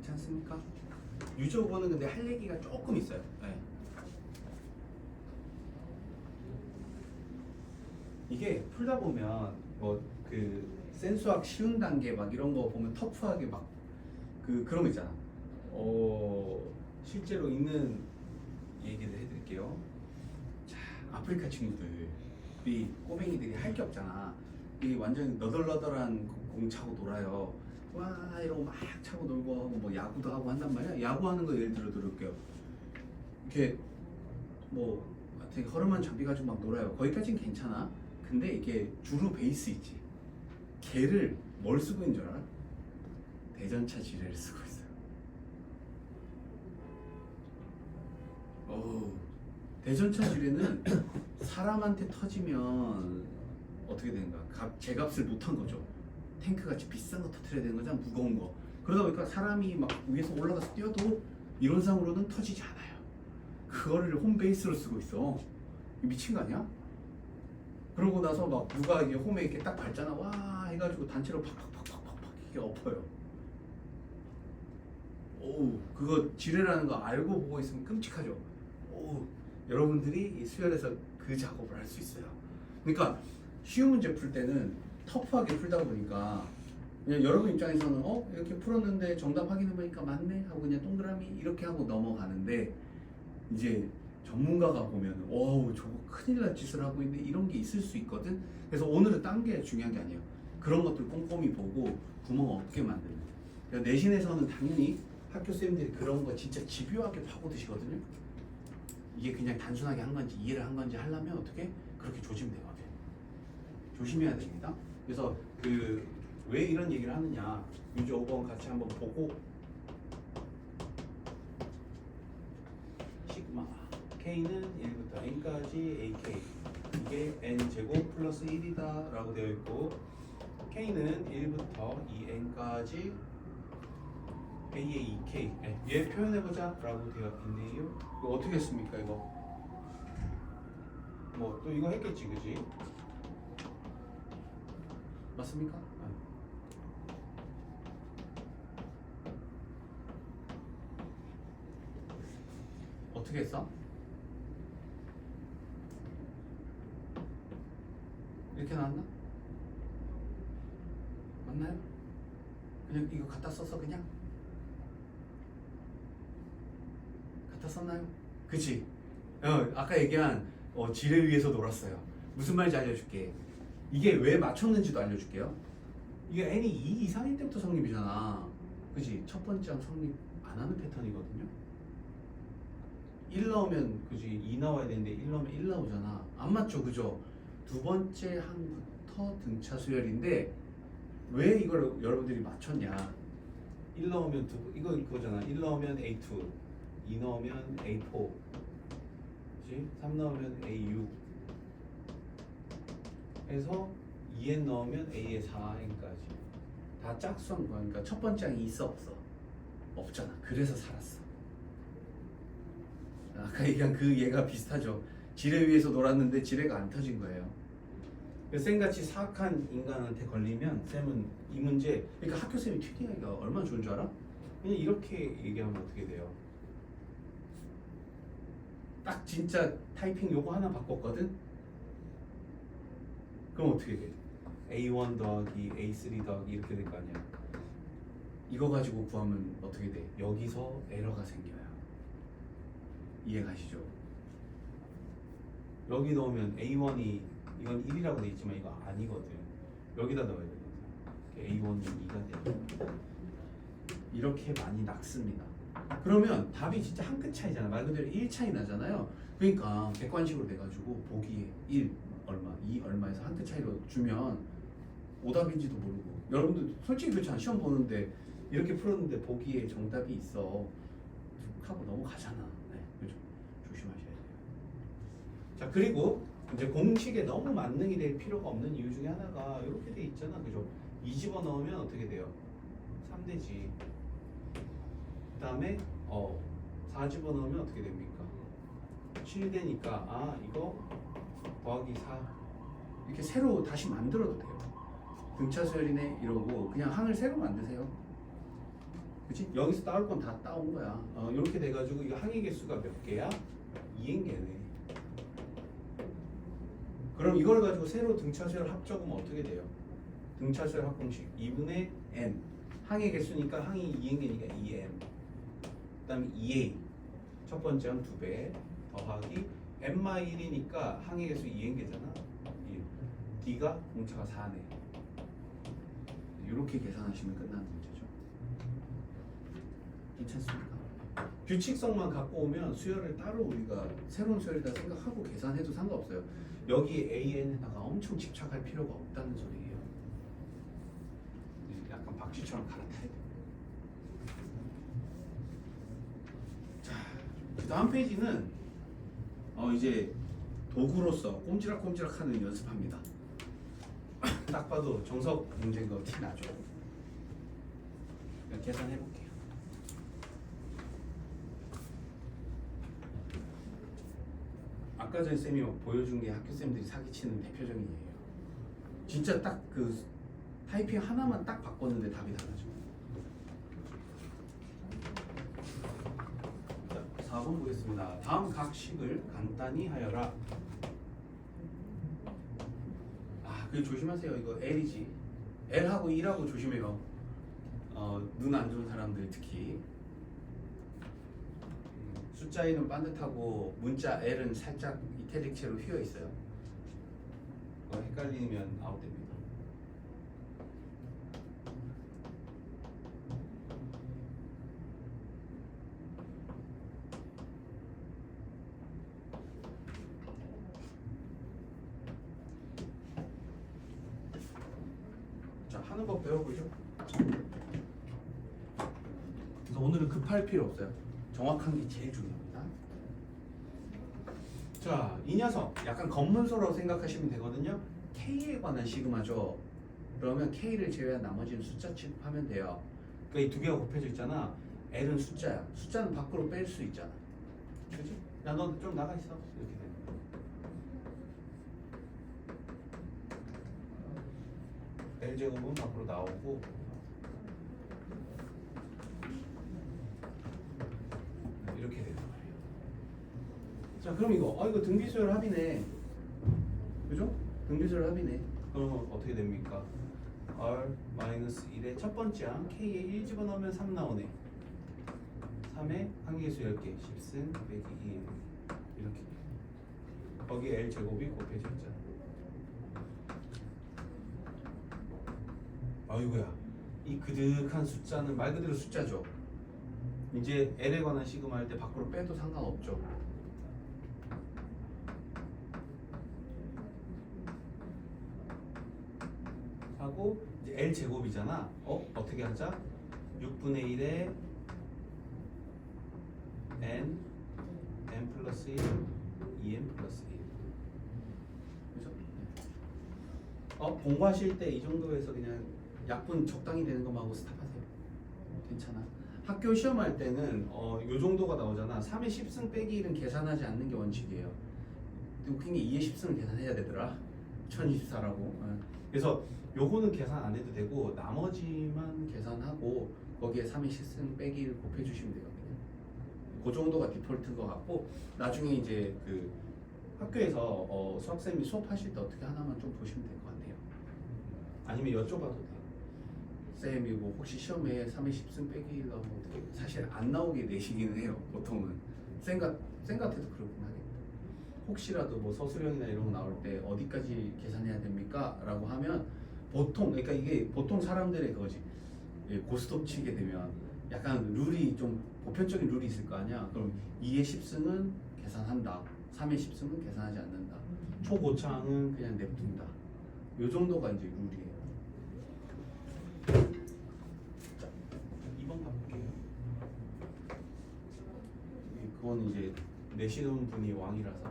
그렇지 않습니까? 유저 5번은 근데 할 얘기가 조금 있어요. 네. 이게 풀다 보면 뭐 그 센수학 쉬운 단계 막 이런 거 보면 터프하게 막 그런 거 있잖아. 실제로 있는 얘기를 해드릴게요. 자, 아프리카 친구들이 꼬맹이들이 할 게 없잖아. 이 완전 너덜너덜한 공 차고 놀아요. 와 이러고 막 차고 놀고 하고 뭐 야구도 하고 한단 말이야. 야구하는 거 예를 들어 들을게요. 이렇게 뭐 되게 허름한 장비 가지고 막 놀아요. 거기까지는 괜찮아. 근데 이게 주루 베이스 있지. 걔를 뭘 쓰고 있는 줄 알아? 대전차 지뢰를 쓰고 있어요. 대전차 지뢰는 사람한테 터지면 어떻게 되는가? 제값을 못한 거죠. 탱크같이 비싼 거 터뜨려야 되는 거잖아. 무거운 거. 그러다 보니까 사람이 막 위에서 올라가서 뛰어도 이론상으로는 터지지 않아요. 그거를 홈베이스로 쓰고 있어. 미친 거 아니야? 그러고 나서 막 누가 이게 홈에 이렇게 딱 밟잖아. 와 해가지고 단체로 팍팍팍팍팍팍 이게 엎어요. 그거 지뢰라는 거 알고 보고 있으면 끔찍하죠. 여러분들이 이 수열에서 그 작업을 할 수 있어요. 그러니까 쉬운 문제 풀 때는 터프하게 풀다 보니까 그냥 여러분 입장에서는 이렇게 풀었는데 정답 확인해보니까 맞네 하고 그냥 동그라미 이렇게 하고 넘어가는데, 이제 전문가가 보면 저거 큰일 날 짓을 하고 있는데 이런 게 있을 수 있거든. 그래서 오늘은 딴 게 중요한 게 아니에요. 그런 것들 꼼꼼히 보고 구멍 없게 만드는. 그러니까 내신에서는 당연히 학교 쌤들이 그런 거 진짜 집요하게 파고드시거든요. 이게 그냥 단순하게 한 건지 이해를 한 건지 하려면 어떻게 그렇게 조심되거든. 조심해야 됩니다. 그래서 왜 이런 얘기를 하느냐, 유저 5번 같이 한번 보고, 시그마 K는 1부터 N까지 AK, 이게 N제곱 플러스 1이다 라고 되어 있고, K는 1부터 2N까지 A의 2K, 얘 표현해보자 라고 되어 있네요. 이거 어떻게 했습니까? 이거 뭐 또 이거 했겠지, 그지? 맞습니까? 어떻게 했어? 이렇게 나왔나? 맞나요? 그냥 이거 갖다 써서 그냥? 갖다 썼나요? 그치? 아까 얘기한 지뢰 위에서 놀았어요. 무슨 말인지 알려줄게. 이게 왜 맞췄는지도 알려줄게요. 이게 n이 2 이상일 때부터 성립이잖아. 그치? 첫 번째 항 성립 안 하는 패턴이거든요. 1 나오면 그지 2 나와야 되는데 1 나오면 1 나오잖아. 안 맞죠, 그죠? 두 번째 항부터 등차 수열인데 왜 이걸 여러분들이 맞췄냐? 1 나오면 이거잖아. 1 나오면 A2, 2 나오면 A4, 그치? 3 나오면 A6 해서 2n 넣으면 A의 4n까지 다 짝수한 거야. 그러니까 첫 번째 항이 있어 없어? 없잖아. 그래서 살았어. 아까 얘기한 그 얘가 비슷하죠. 지뢰 위에서 놀았는데 지뢰가 안 터진 거예요. 쌤같이 사악한 인간한테 걸리면 쌤은 이 문제, 그러니까 학교 쌤이 튜닝하기가 얼마나 좋은 줄 알아? 그냥 이렇게 얘기하면 어떻게 돼요? 딱 진짜 타이핑 요거 하나 바꿨거든? 그럼 어떻게 돼? A1 더하기 A3 더하기 이렇게 될 거 아니야. 이거 가지고 구하면 어떻게 돼? 여기서 에러가 생겨요. 이해 가시죠? 여기 넣으면 A1이 이건 1이라고 돼 있지만 이거 아니거든. 여기다 넣어야 되거든. A1이 2가 돼요. 이렇게 많이 낙습니다. 그러면 답이 진짜 한 끗 차이잖아. 말 그대로 1 차이 나잖아요. 그러니까 객관식으로 돼가지고 보기에 1 얼마, 2 얼마에서 한 끗 차이로 주면 오답인지도 모르고, 여러분들 솔직히 그렇잖아. 시험 보는데 이렇게 풀었는데 보기에 정답이 있어 툭 하고 넘어가잖아. 네, 그죠? 조심하셔야 돼요. 자, 그리고 이제 공식에 너무 만능이 될 필요가 없는 이유 중에 하나가 이렇게 돼 있잖아, 그죠? 2 집어넣으면 어떻게 돼요? 3되지. 그 다음에 4 집어넣으면 어떻게 됩니까? 7되니까 이거 더하기 4 이렇게 새로 다시 만들어도 돼요. 등차 수열이네 이러고 그냥 항을 새로 만드세요. 그치? 여기서 따올 건 다 따온 거야. 이렇게 돼가지고 이거 항의 개수가 몇 개야? 2n개네. 그럼 이걸 가지고 세로 등차수열 합적으면 어떻게 돼요? 등차수열 합공식 2분의 n. 항의 개수니까 항이 2n개니까 2n. 그 다음에 2a. 첫 번째는 2배. 더하기 n-1이니까 항의 개수 2n개잖아. d가 공차가 4네. 이렇게 계산하시면 끝나는 문제죠. 괜찮습니까? 규칙성만 갖고 오면 수열을 따로 우리가 새로운 수열이다 생각하고 계산해도 상관없어요. 여기 AN에다가 엄청 집착할 필요가 없다는 소리예요. 약간 박쥐처럼 갈아타야 돼요. 자, 그 다음 페이지는 이제 도구로서 꼼지락꼼지락하는 연습합니다. 딱 봐도 정석 문제인 거 티 나죠? 계산해 볼게요. 아까 전에 쌤이 보여준 게 학교 쌤들이 사기치는 대표적인 예예요. 진짜 딱 그 타이핑 하나만 딱 바꿨는데 답이 달라져. 자, 4번 보겠습니다. 다음 각식을 간단히 하여라. 그 조심하세요. 이거 L이지. L하고 E라고 조심해요. 눈 안 좋은 사람들 특히. 숫자 E는 반듯하고 문자 L은 살짝 이태릭체로 휘어 있어요. 그거 헷갈리면 아웃됩니다. 자, 하는 법 배워보죠. 그래서 오늘은 급할 필요 없어요. 정확한 게 제일 중요합니다. 자, 이 녀석 약간 검문소라고 생각하시면 되거든요. K에 관한 시그마죠. 그러면 K를 제외한 나머지는 숫자 취급하면 돼요. 그러니까 이 두 개가 곱해져 있잖아. L은 숫자야. 숫자는 밖으로 뺄 수 있잖아. 그렇지? 야, 너 좀 나가 있어. 이렇게 되는 거야. L제곱은 밖으로 나오고 이렇게 되는 말이에요. 자, 그럼 이거 등비수열 합이네. 그죠? 등비수열 합이네. 그러면 어떻게 됩니까? R-1의 첫 번째 항 K에 1 집어넣으면 3 나오네. 3에 항계수 10개 10승 빼기 2 이렇게. 거기에 L제곱이 곱해져 있잖아. 아이고야, 이 그득한 숫자는 말 그대로 숫자죠. 이제 L에 관한 시그마 할 때 밖으로 빼도 상관없죠. 하고 이제 L 제곱이잖아. 어떻게 하자? 6분의 1에 n 플러스 1 2n 플러스 1. 그죠? 공부하실 때 이 정도에서 그냥 약분 적당히 되는 것만 하고 스탑하세요. 괜찮아. 학교 시험할 때는 요 정도가 나오잖아. 3의 10승 빼기 1은 계산하지 않는 게 원칙이에요. 근데 웃긴 게 2의 10승을 계산해야 되더라. 1024라고. 그래서 요거는 계산 안 해도 되고 나머지만 계산하고 거기에 3의 10승 빼기 1 곱해주시면 돼요. 그냥. 그 정도가 디폴트인 것 같고 나중에 이제 그 학교에서 수학쌤이 수업하실 때 어떻게 하나만 좀 보시면 될 것 같아요. 아니면 여쭤봐도 돼요. 쌤이 뭐 혹시 시험에 3의 10승 빼기 1 나오면 어떻게 사실 안 나오게 내시기는 해요. 보통은 쌤 같아도 그렇긴 하겠다. 혹시라도 뭐 서술형이나 이런 거 나올 때 어디까지 계산해야 됩니까? 라고 하면 보통 그러니까 이게 보통 사람들의 그거지. 고스톱 치게 되면 약간 룰이 좀 보편적인 룰이 있을 거 아니야. 그럼 2의 10승은 계산한다. 3의 10승은 계산하지 않는다. 초고차항은 그냥 냅둔다. 요 정도가 이제 룰이에요. 자, 2번 가볼게요. 그건 이제 내시는 분이 왕이라서.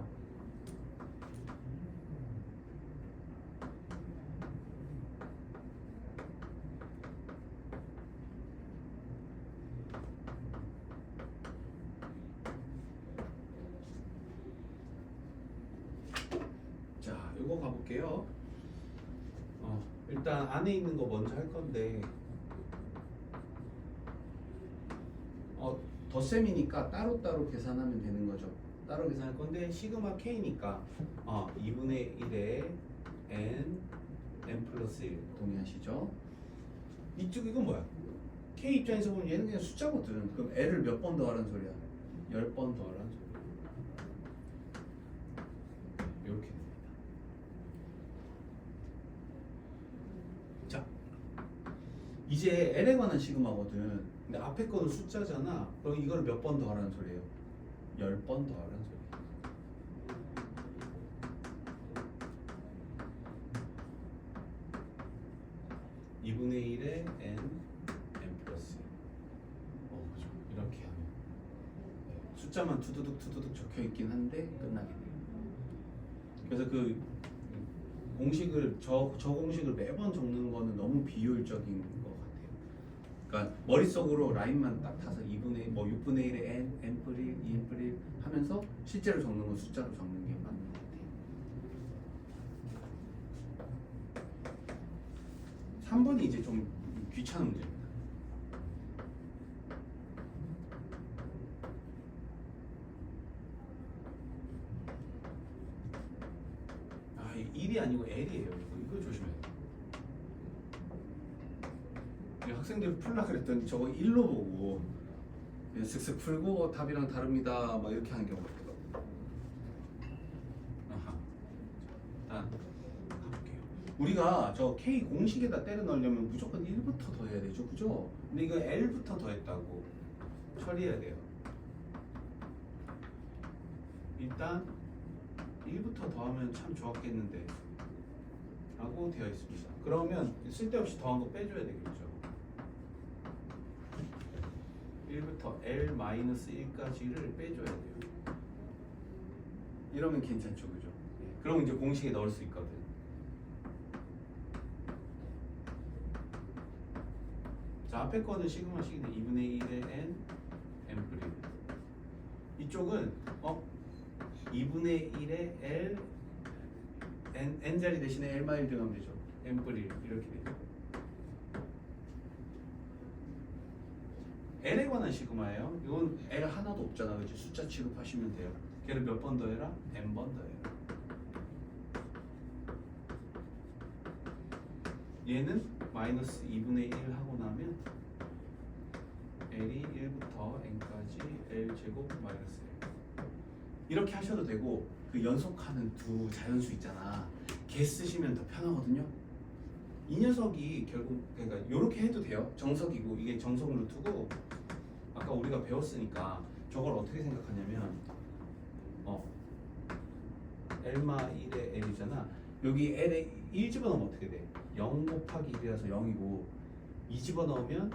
자, 이거 가볼게요. 일단 안에 있는 거 먼저 할 건데 덧셈이니까 따로따로 계산하면 되는 거죠. 따로 계산할 건데 시그마 K니까 2분의 1에 n 플러스 1 동의하시죠? 이쪽 이건 뭐야? K 입장에서 보면 얘는 그냥 숫자거든. 그럼 L을 몇 번 더하라는 소리야? 10번 더하라는 소리야. 이렇게 됩니다. 자, 이제 L에 관한 시그마거든. 근데 앞에 거는 숫자잖아. 그럼 이걸 몇 번 더하라는 소리예요? 10번 더하라는 소리예요. (2분의 1에 n 플러스 1) 그죠? 이렇게 하면 숫자만 두두둑 적혀 있긴 한데 끝나게 돼요. 그래서 그 공식을 저 공식을 매번 적는 거는 너무 비효율적인 것 같아요. 그러니까 머릿속으로 라인만 딱 타서 2분의 6분의 1에 n 플 1, 2n 플 1 하면서 실제로 적는 건 숫자로 적는 게 맞는 것 같아요. 3번이 이제 좀 귀찮은 문제입니다. 이게 1이 아니고 L이에요. 이거 조심해야 돼요. 학생들 풀라 그랬더니 저거 1로 보고 그냥 슥슥 풀고 답이랑 다릅니다 막 이렇게 하는 경우가 있거든요. 가볼게요. 우리가 저 K 공식에다 때려 넣으려면 무조건 1부터 더해야 되죠, 그죠? 근데 이거 L부터 더했다고 처리해야 돼요. 일단 1부터 더하면 참 좋았겠는데 라고 되어 있습니다. 그러면 쓸데없이 더한 거 빼줘야 되겠죠. 1부터 L-1까지를 빼줘야 돼요. 이러면 괜찮죠, 그죠? 그럼 이제 공식에 넣을 수 있거든. 자, 앞에 거는 시그마식인데 2분의 1에 n 플 1. 이쪽은 2분의 1에 L n자리 대신에 L-1 들어가면 되죠. n 플 1 이렇게 되죠. L에 관한 시그마예요. 이건 L 하나도 없잖아, 그렇지? 숫자 취급하시면 돼요. 걔를 몇 번 더해라? n번 더해라. 얘는 마이너스 2분의 1 하고 나면 L이 1부터 n까지 L제곱 마이너스 1 이렇게 하셔도 되고, 그 연속하는 두 자연수 있잖아, 걔 쓰시면 더 편하거든요. 이 녀석이 결국 그러니까 이렇게 해도 돼요. 정석이고 이게 정석 루트고, 아까 우리가 배웠으니까 저걸 어떻게 생각하냐면 L-1의 L이잖아. 여기 L에 1 집어넣으면 어떻게 돼? 0 곱하기 1이라서 0이고 2 집어넣으면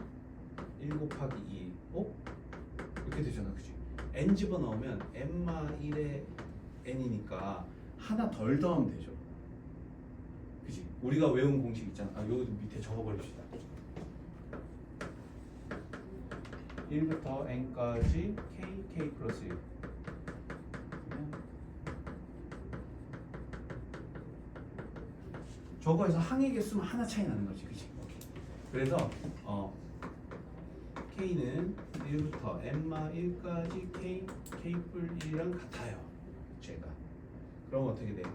1 곱하기 2 이렇게 되잖아, 그치? n 집어넣으면 n-1의 n이니까 하나 덜 더하면 되죠, 그치? 우리가 외운 공식 있잖아. 여기 밑에 적어버립시다. 1부터 n까지 k 플러스 1. 저거에서 항의 개수만 하나 차이 나는 거지, 그치? 그래서 k는 1부터 n-1까지 k 플 1이랑 같아요, 제가. 그럼 어떻게 돼요?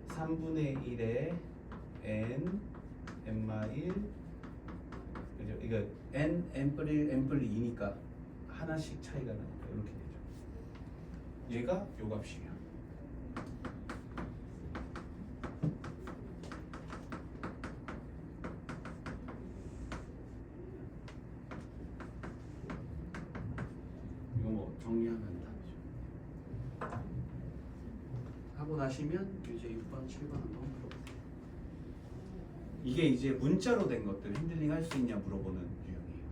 3분의 1에 n-1 그죠? 이거 n 플 1, n 플 2니까 하나씩 차이가 나니까 이렇게 되죠. 얘가 요 값이에요. 이거 뭐 정리하면 답이죠. 하고 나시면 이제 6번, 7번 한번 물어보세요. 이게 이제 문자로 된 것들 핸들링 할 수 있냐 물어보는 유형이에요.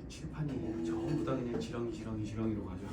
칠판이 전부 다 그냥 지렁이로 가죠.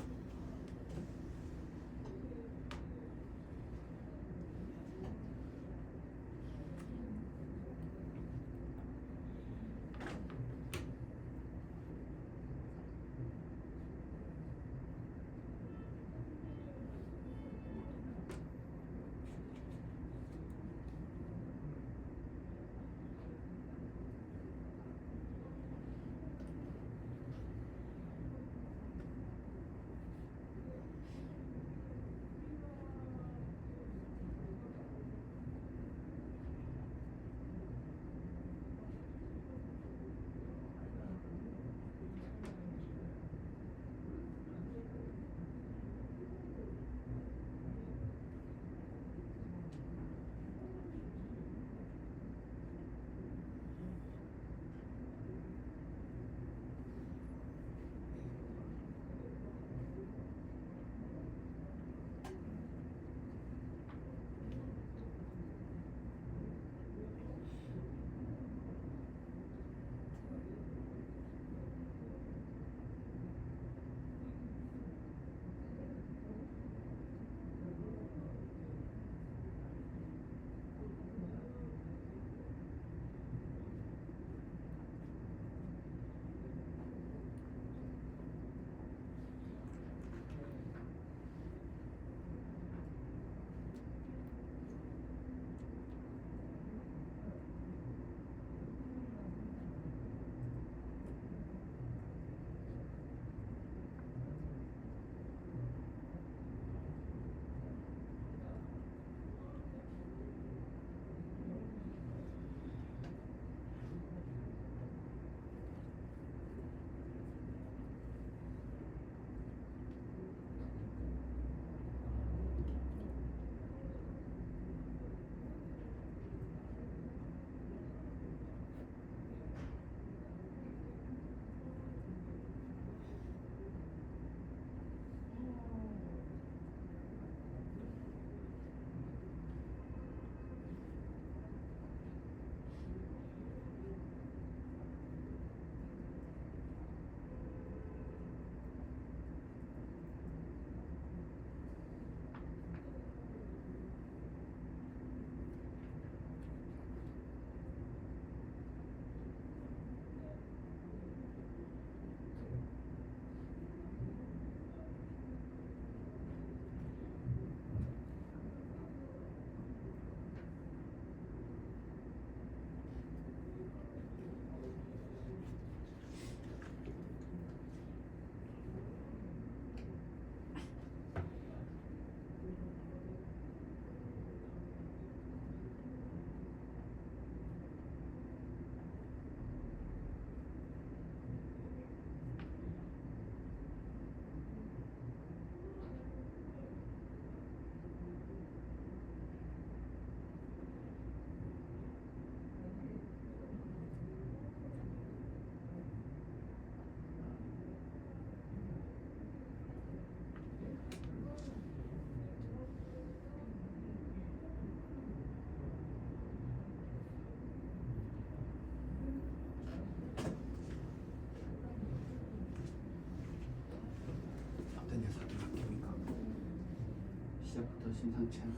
심상치 않아.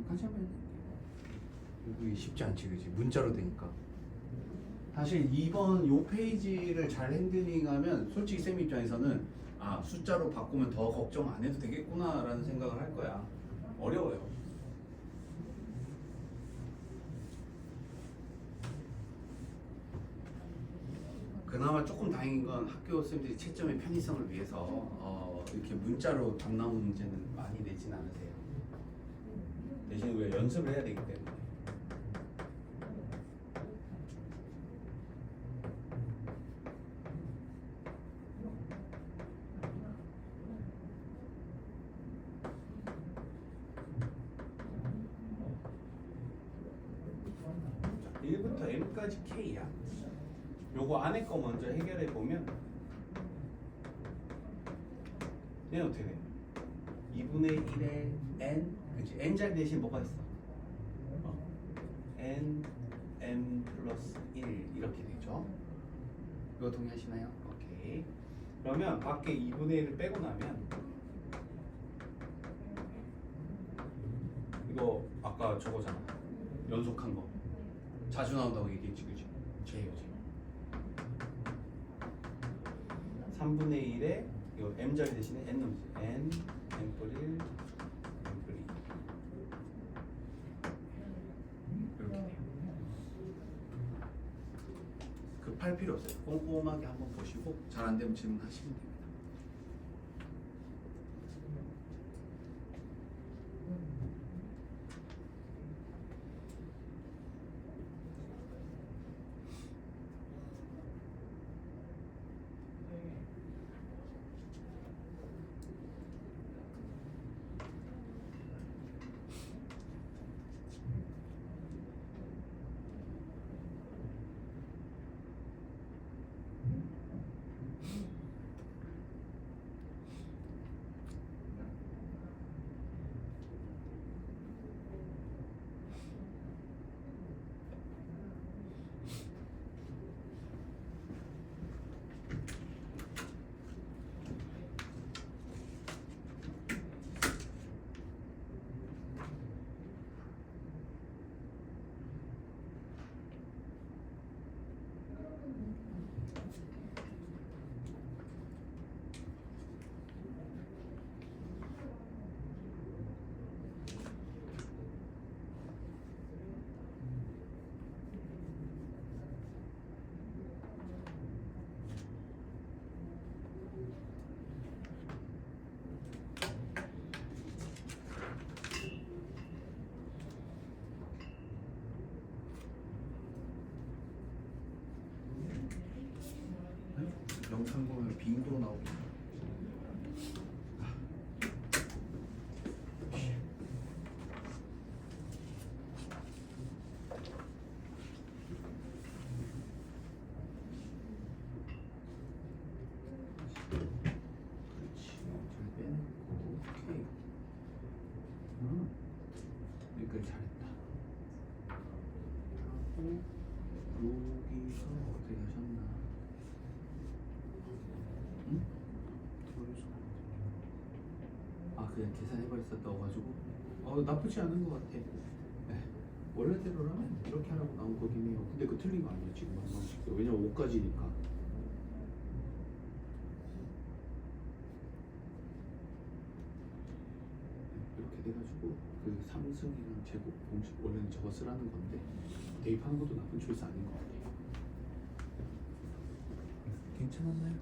같이 한번 해볼게. 이게 쉽지 않지, 그지? 문자로 되니까. 사실 이번 요 페이지를 잘 핸들링하면 솔직히 쌤 입장에서는 아 숫자로 바꾸면 더 걱정 안 해도 되겠구나라는 생각을 할 거야. 어려워요. 그나마 조금 다행인 건 학교 쌤들이 채점의 편의성을 위해서 이렇게 문자로 답 나오는 문제는 많이 내진 않으세요. 대신 우리가 연습을 해야 되기 때문에. 자, 1부터 m까지 k야. 요거 안에 거 먼저 해결해 보면 얘는 어떻게 돼? 2분의 1에 n, 그치? n자리 대신 뭐가 있어? n, m 플러스 1 이렇게 되죠. 이거 동의하시나요? 오케이. 그러면 밖에 2분의 1을 빼고 나면 이거 아까 저거잖아. 연속한 거 자주 나온다고 얘기했지, 그치? 제요, 제. 3분의 1에 이거 m자리 대신에 n 넣으면 n, n뿔 1, n뿔 2 이렇게 돼요. 급할 필요 없어요. 꼼꼼하게 한번 보시고 잘 안 되면 질문하시면 됩니다. 영상 보면 빙도 나오고. 그렇지. 잘 빼놓고. 오케이. 여기까지 잘했다. 하고 여기서 어떻게 하셨나? 응? 아 그냥 계산해버렸어 넣어가지고 나쁘지 않은 것 같아. 네. 원래대로라면 이렇게 하라고 나온 거긴 해요. 근데 그 틀린 거 아니야 지금 한 방식. 왜냐면 5까지니까. 이렇게 돼가지고 그 3승이랑 제곱 공식 원래는 저거 쓰라는 건데 대입하는 것도 나쁜 초이스 아닌 것 같아. 괜찮았나요?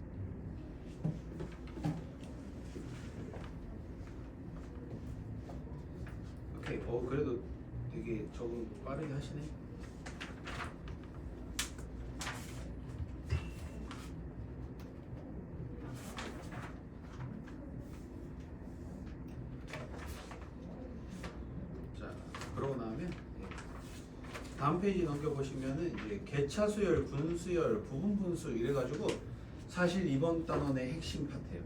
오케이. 그래도 되게 적응 빠르게 하시네. 자, 그러고 나면 다음 페이지 넘겨보시면은 이제 개차 수열, 분수열, 부분 분수 이래가지고 사실 이번 단원의 핵심 파트예요.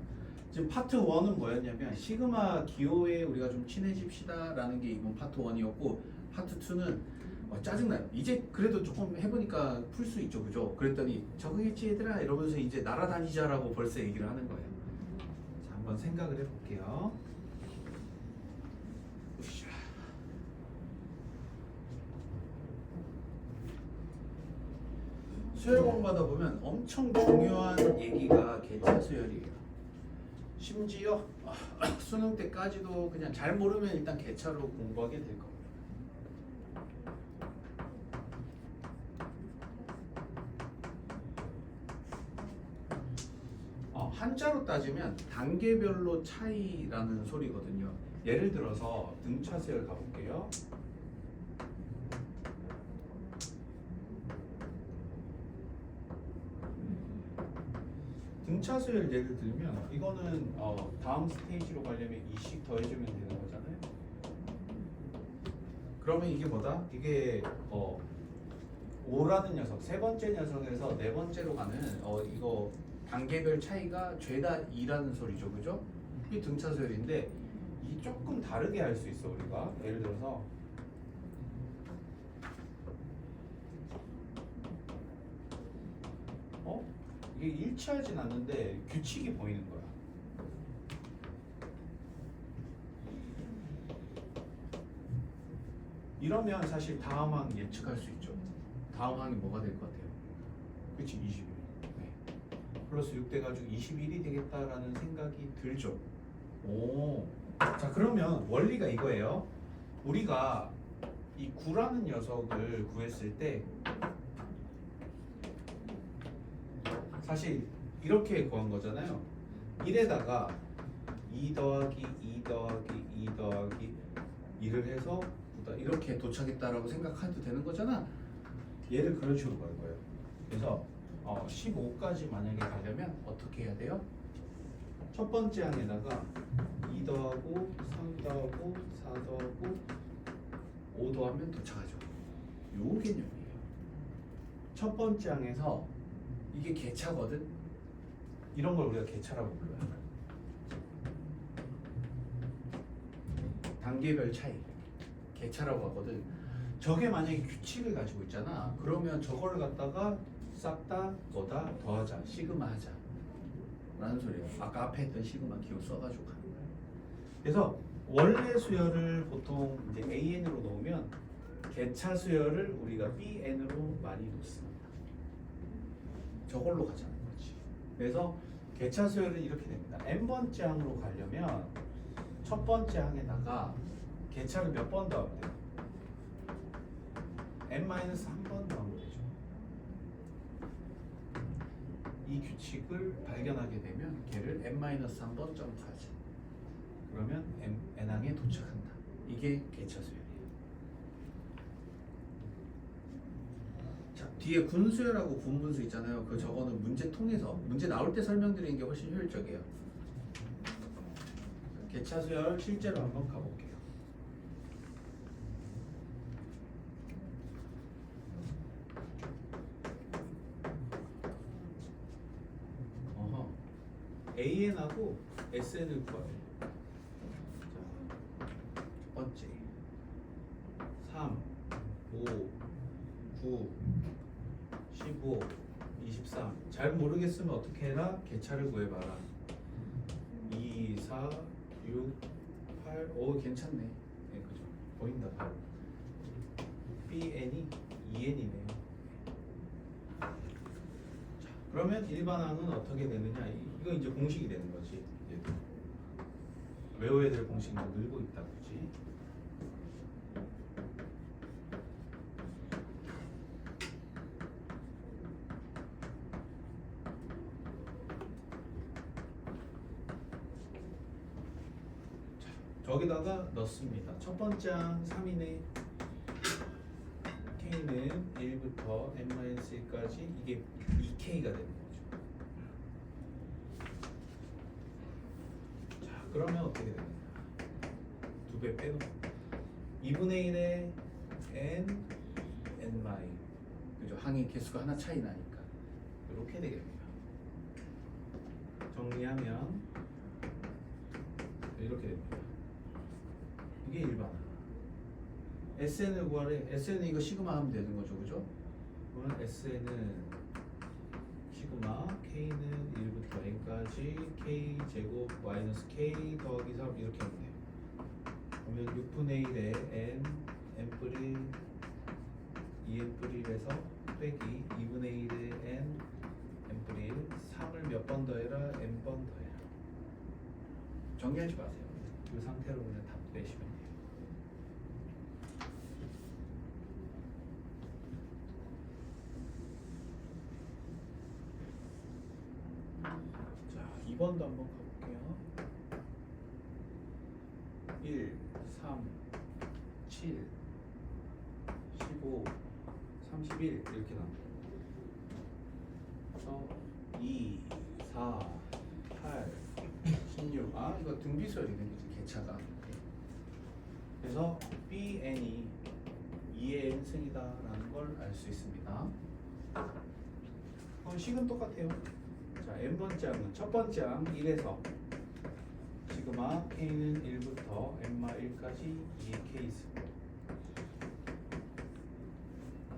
지금 파트 1은 뭐였냐면 시그마 기호에 우리가 좀 친해집시다 라는 게 이번 파트 1이었고 파트 2는 짜증나요. 이제 그래도 조금 해보니까 풀 수 있죠, 그죠? 그랬더니 적응했지 얘들아 이러면서 이제 날아다니자라고 벌써 얘기를 하는 거예요. 자, 한번 생각을 해볼게요. 수열 공부하다 보면 엄청 중요한 얘기가 개차 수열이에요. 심지어 수능 때까지도 그냥 잘 모르면 일단 개차로 공부하게 될 겁니다. 한자로 따지면 단계별로 차이라는 소리거든요. 예를 들어서 등차 수열 가볼게요. 등차 수열 예를 들면 이거는 다음 스테이지로 가려면 2씩 더해주면 되는 거잖아요. 그러면 이게 뭐다? 이게 5라는 녀석, 세 번째 녀석에서 네 번째로 가는 이거 단계별 차이가 죄다 2라는 소리죠, 그죠? 이게 등차 수열인데 이 조금 다르게 할 수 있어 우리가. 예를 들어서 이게 일치하진 않는데 규칙이 보이는 거야. 이러면 사실 다음 항 예측할 수 있죠. 다음 항이 뭐가 될 것 같아요? 그치, 21. 네. 플러스 6 돼가지고 21이 되겠다라는 생각이 들죠. 오. 자, 그러면 원리가 이거예요. 우리가 이 9라는 녀석을 구했을 때 사실 이렇게 구한 거잖아요. 1에다가 2 더하기 2 더하기 2 더하기 2를 해서 이렇게 도착했다라고 생각해도 되는 거잖아. 얘를 그런 식으로 걸 거예요. 그래서 15까지 만약에 가려면 어떻게 해야 돼요? 첫 번째 항에다가 2 더하고 3 더하고 4 더하고 5 더하면 도착하죠. 요 개념이에요. 첫 번째 항에서 이게 개차거든. 이런 걸 우리가 개차라고 불러요. 단계별 차이 개차라고 하거든. 저게 만약에 규칙을 가지고 있잖아. 그러면 저거를 갖다가 싹 다 뭐다 더하자, 시그마 하자 라는 소리예요. 아까 앞에 했던 시그마 기호 써가지고 가는 거예요. 그래서 원래 수열을 보통 이제 AN으로 놓으면 개차 수열을 우리가 BN으로 많이 놓습니다. 저걸로 가자는 거지. 그래서 개차 수열은 이렇게 됩니다. n번째 항으로 가려면 첫 번째 항에다가 개차를 몇 번 더하면 돼요? n-1번 더하면 되죠. 이 규칙을 발견하게 되면 걔를 n-1번 점프하지. 그러면 n항에 도착한다. 이게 개차 수열이에요. 자, 뒤에 군수열하고 군분수 있잖아요. 그 저거는 문제 통해서 문제 나올 때 설명드리는 게 훨씬 효율적이에요. 개차 수열 실제로 한번 가볼게요. AN하고 SN을 구해요. 첫 번째 3, 5, 9, 15, 23. 잘 모르겠으면 어떻게 해라? 개차를 구해봐라. 2, 4, 6, 8. 오, 괜찮네. 네, 그죠? 보인다 바로. BN이 2N이네요. 그러면 일반항은 어떻게 되느냐? 이거 이제 공식이 되는 거지. 외워야 될 공식만 늘고 있다, 그지? 저기다가 넣습니다. 첫 번째 항 3이네. K는 1부터 n-1까지 이게 2K가 되는 거죠. 자, 그러면 어떻게 되느냐? 2배 빼놓고 2분의 1에 n, n-, 그죠? 항의 개수가 하나 차이 나니까 이렇게 되겠네요. 정리하면 이렇게 됩니다. 이게 일반항. SN을 구하래. SN은 이거 시그마 하면 되는 거죠, 그죠? 그러면 SN은 시그마 K는 1부터 N까지 K 제곱 마이너스 K 더하기 3 이렇게 하면 돼요. 그러면 6분의 1에 N, N 뿌리 2n분의 1에서 빼기 2분의 1의 n분의 1 3을 몇 번 더해라? n번 더해라. 정리하지 마세요. 이 상태로 그냥 다 빼시면 돼요. 자, 2번도 한번 가볼게요. 1, 3, 7, 15, 31 이렇게 나옵니다. 그래서 2, 4, 8, 16. 아 이거 등비수열이네 그치? 개차가. 그래서 Bn이 2의 n승이다라는 걸 알 수 있습니다. 식은 똑같아요. 자, n번째 항은 첫 번째 항 1에서 시그마 k는 1부터 n마 1까지 2의 k승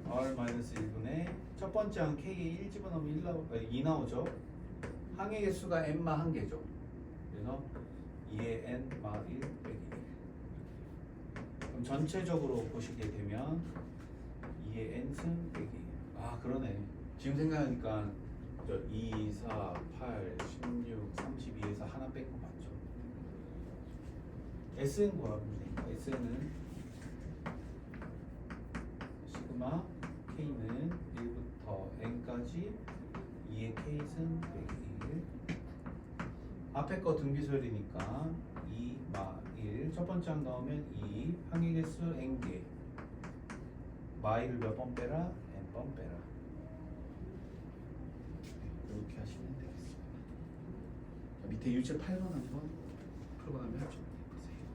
r-1분의 첫 번째 항 k에 1 집어넣으면 2 나오죠. 항의 개수가 n마 한 개죠. 그래서 2의 n마 1 빼기 1. 그럼 전체적으로 보시게 되면 2의 n승 빼기 1. 아 그러네. 지금 생각하니까 2, 4, 8, 16, 32에서 하나 뺀 거 맞죠? S는 구하면 되니까 S는 시그마 K는 1부터 N까지 2의 K승 빼기 1. 앞에 거 등비수열이니까 2, 마 1. 첫 번째 항 넣으면 2. 항의 개수 N개. 마 1을 몇 번 빼라? N번 빼라. 이렇게 하시면 되겠습니다. 밑에 유체 8번 한번 풀고 나면 할줄 보세요.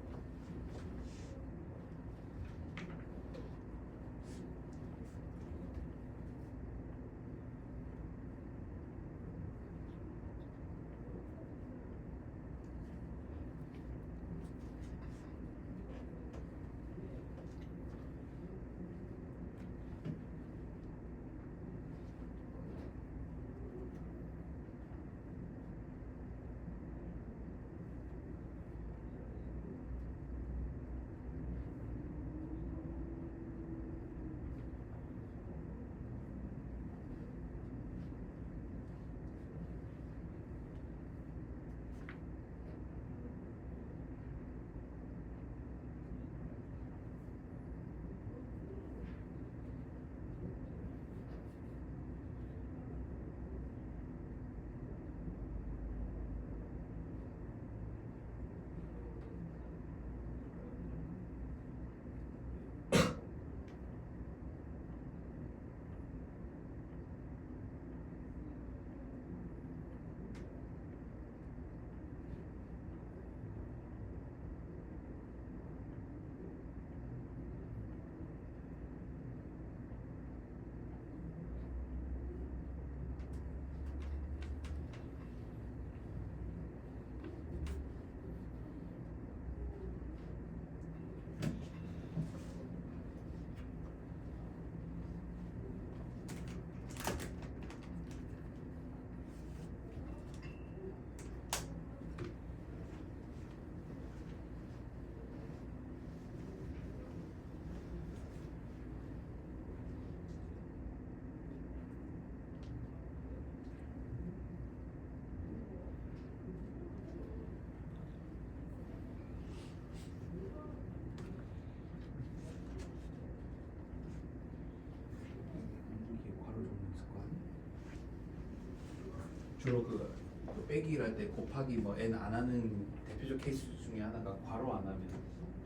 주로 그 빼기 할 때 곱하기 뭐 n 안 하는 대표적 케이스 중에 하나가 괄호 안 하면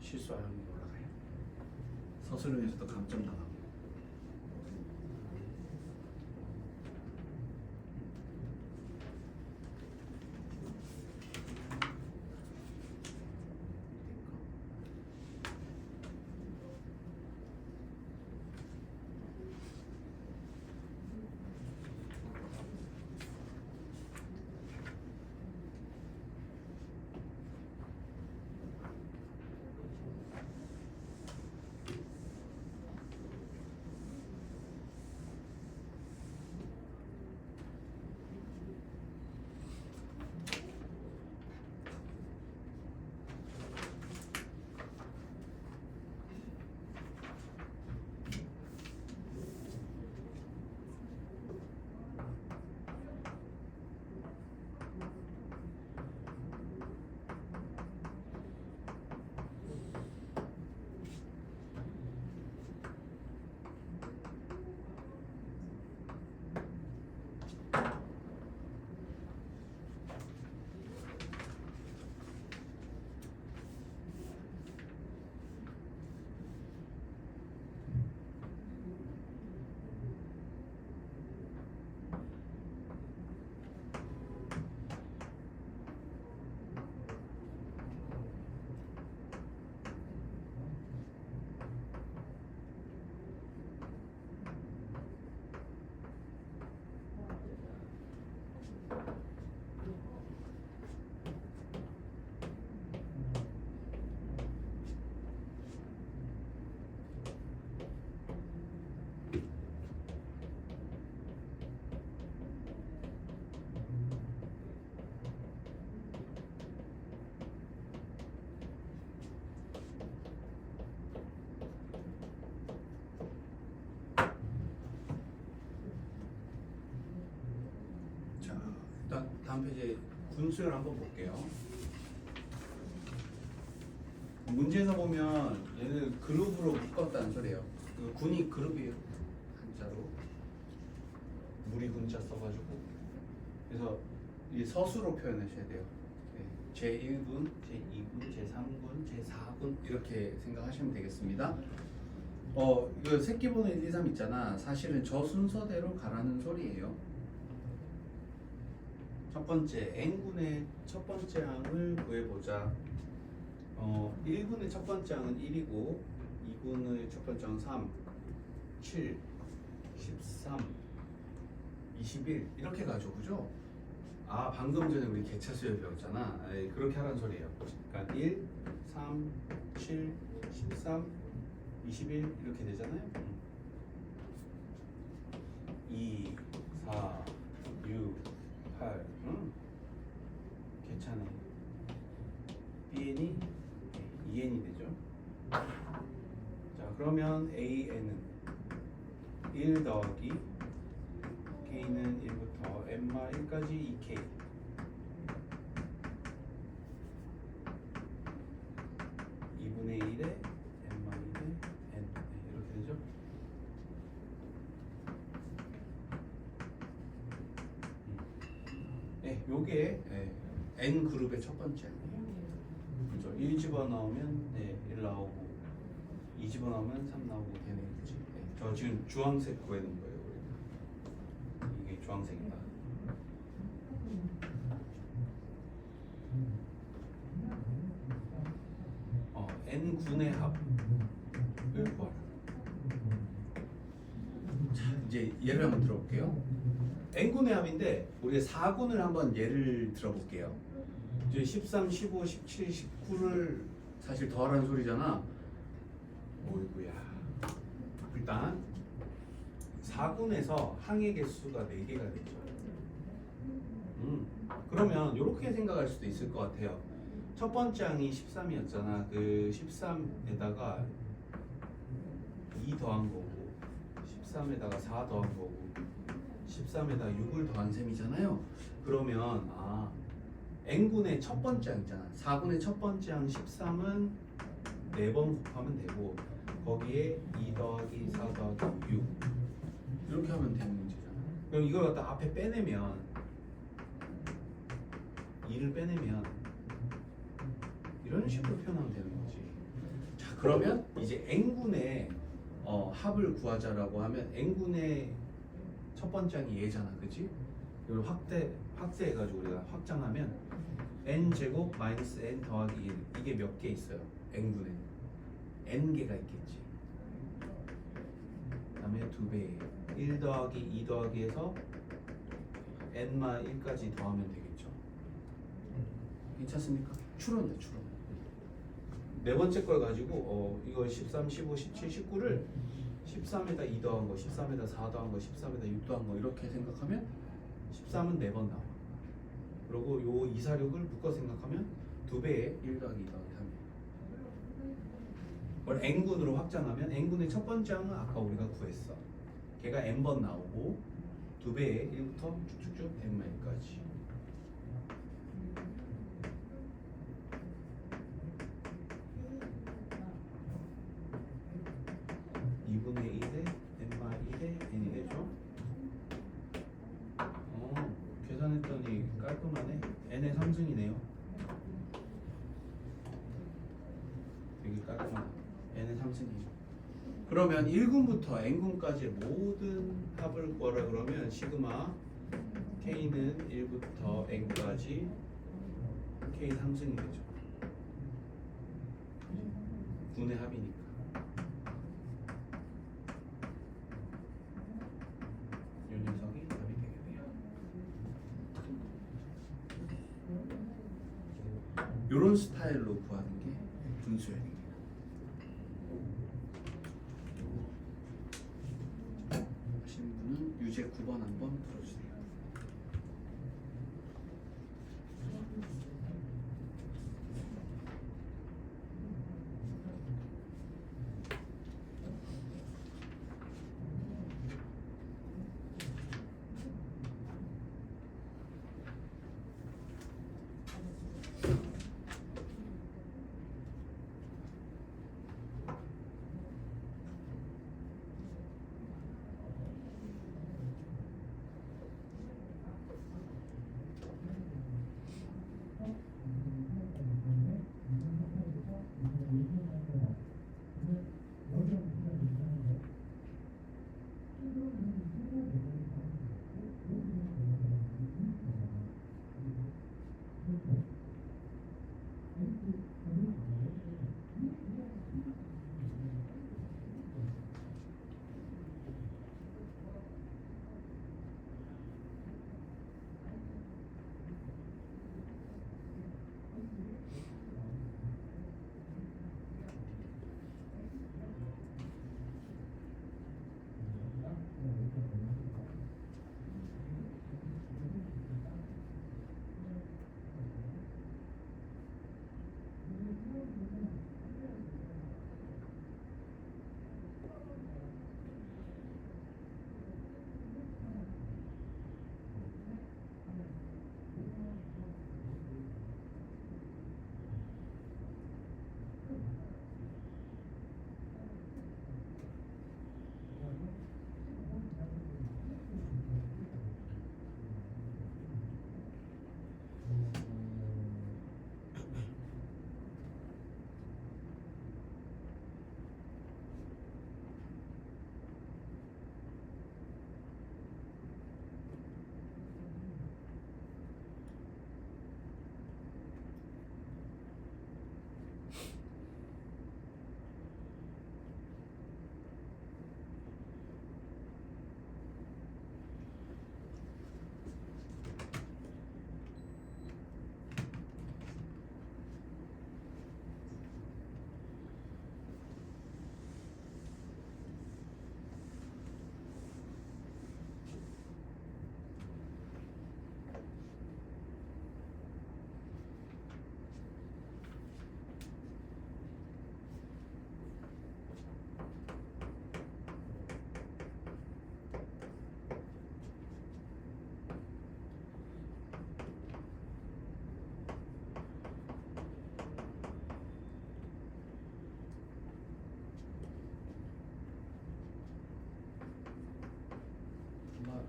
실수 확률이 올라가요. 서술형에서도 감점 당하고. 다음 페이지에 분수를 한번 볼게요. 문제에서 보면 얘는 그룹으로 묶었다는 소리예요. 그 군이 그룹이에요. 한자로 무리 군자 써가지고 그래서 이 서수로 표현하셔야 돼요. 제1군, 제2군, 제3군, 제4군 이렇게 생각하시면 되겠습니다. 이거 새끼번호 1, 2, 3 있잖아. 사실은 저 순서대로 가라는 소리예요. 첫 번째 N군의 첫 번째 항을 구해보자. 1군의 첫 번째 항은 1이고 2군의 첫 번째 항은 3, 7, 13, 21 이렇게 가죠, 그죠? 아, 방금 전에 우리 개차수열 배웠잖아. 그렇게 하라는 소리예요. 그러니까 1, 3, 7, 13, 21 이렇게 되잖아요. 2, 4, 6, 8. 괜찮아요. BN이 2N이 되죠. 자, 그러면 AN은 1 더하기 K는 1부터 N-1까지 2K 2분의 1에 N-1에 N 이렇게 되죠. 네, 요게 N 그룹의 첫 번째 그죠? 1 집어넣으면 1 나오고 2 집어넣으면 3 나오고 되네, 그치? 저 지금 주황색 구해놓은 거예요. 이게 주황색이다. N군의 합을 구하라. 자, 이제 예를 한번 들어볼게요. N군의 합인데 우리가 4군을 한번 예를 들어볼게요. 이제 13, 15, 17, 19를 사실 더하라는 소리잖아. 어이구야. 일단 4군에서 항의 개수가 4개가 되죠. 그러면 이렇게 생각할 수도 있을 것 같아요. 첫 번째 항이 13이었잖아. 그 13에다가 2 더한 거고 13에다가 4 더한 거고 13에다가 6을 더한 셈이잖아요. 그러면 N군의 첫 번째 항 있잖아. 4군의 첫 번째 항 13은 4번 곱하면 되고 거기에 2 더하기 4 더하기 6 이렇게 하면 되는 문제잖아. 그럼 이걸 갖다 앞에 빼내면 2를 빼내면 이런 식으로 표현하면 되는 거지. 자, 그러면 이제 N군의 합을 구하자라고 하면 N군의 첫 번째 항이 얘잖아, 그치? 이걸 확대해가지고 우리가 확장하면 N제곱 마이너스 N 더하기 1 이게 몇 개 있어요? N군에 N개가 있겠지. 그 다음에 2배 1 더하기 2 더하기 해서 N마 1까지 더하면 되겠죠. 괜찮습니까? 추론이야, 추론. 네 번째 걸 가지고 이거 13, 15, 17, 19를 13에다 2 더한 거, 13에다 4 더한 거, 13에다 6 더한 거 이렇게 생각하면 13은 4번 나와. 그리고 요 2, 4, 6을 묶어 생각하면 2배에 1 더하기 2 더하기 3이에요. 그걸 N군으로 확장하면 N군의 첫 번째 항은 아까 우리가 구했어. 걔가 N번 나오고 2배에 1부터 쭉쭉쭉 N마일까지. 2분의 1에 N마 1에 N이 되죠. 계산했더니 깔끔하네. N의 3승이네요. 되게 깔끔하다. N의 3승이죠. 그러면 1군부터 N군까지의 모든 합을 구하라 그러면 시그마 K는 1부터 N까지 K 3승이 되죠. 군의 합이니까. 이 녀석이 답이 되겠네요. 이런 스타일로 구하는 게 분수형입니다. 하시는 분은 유제 9번 한번 풀어주세요.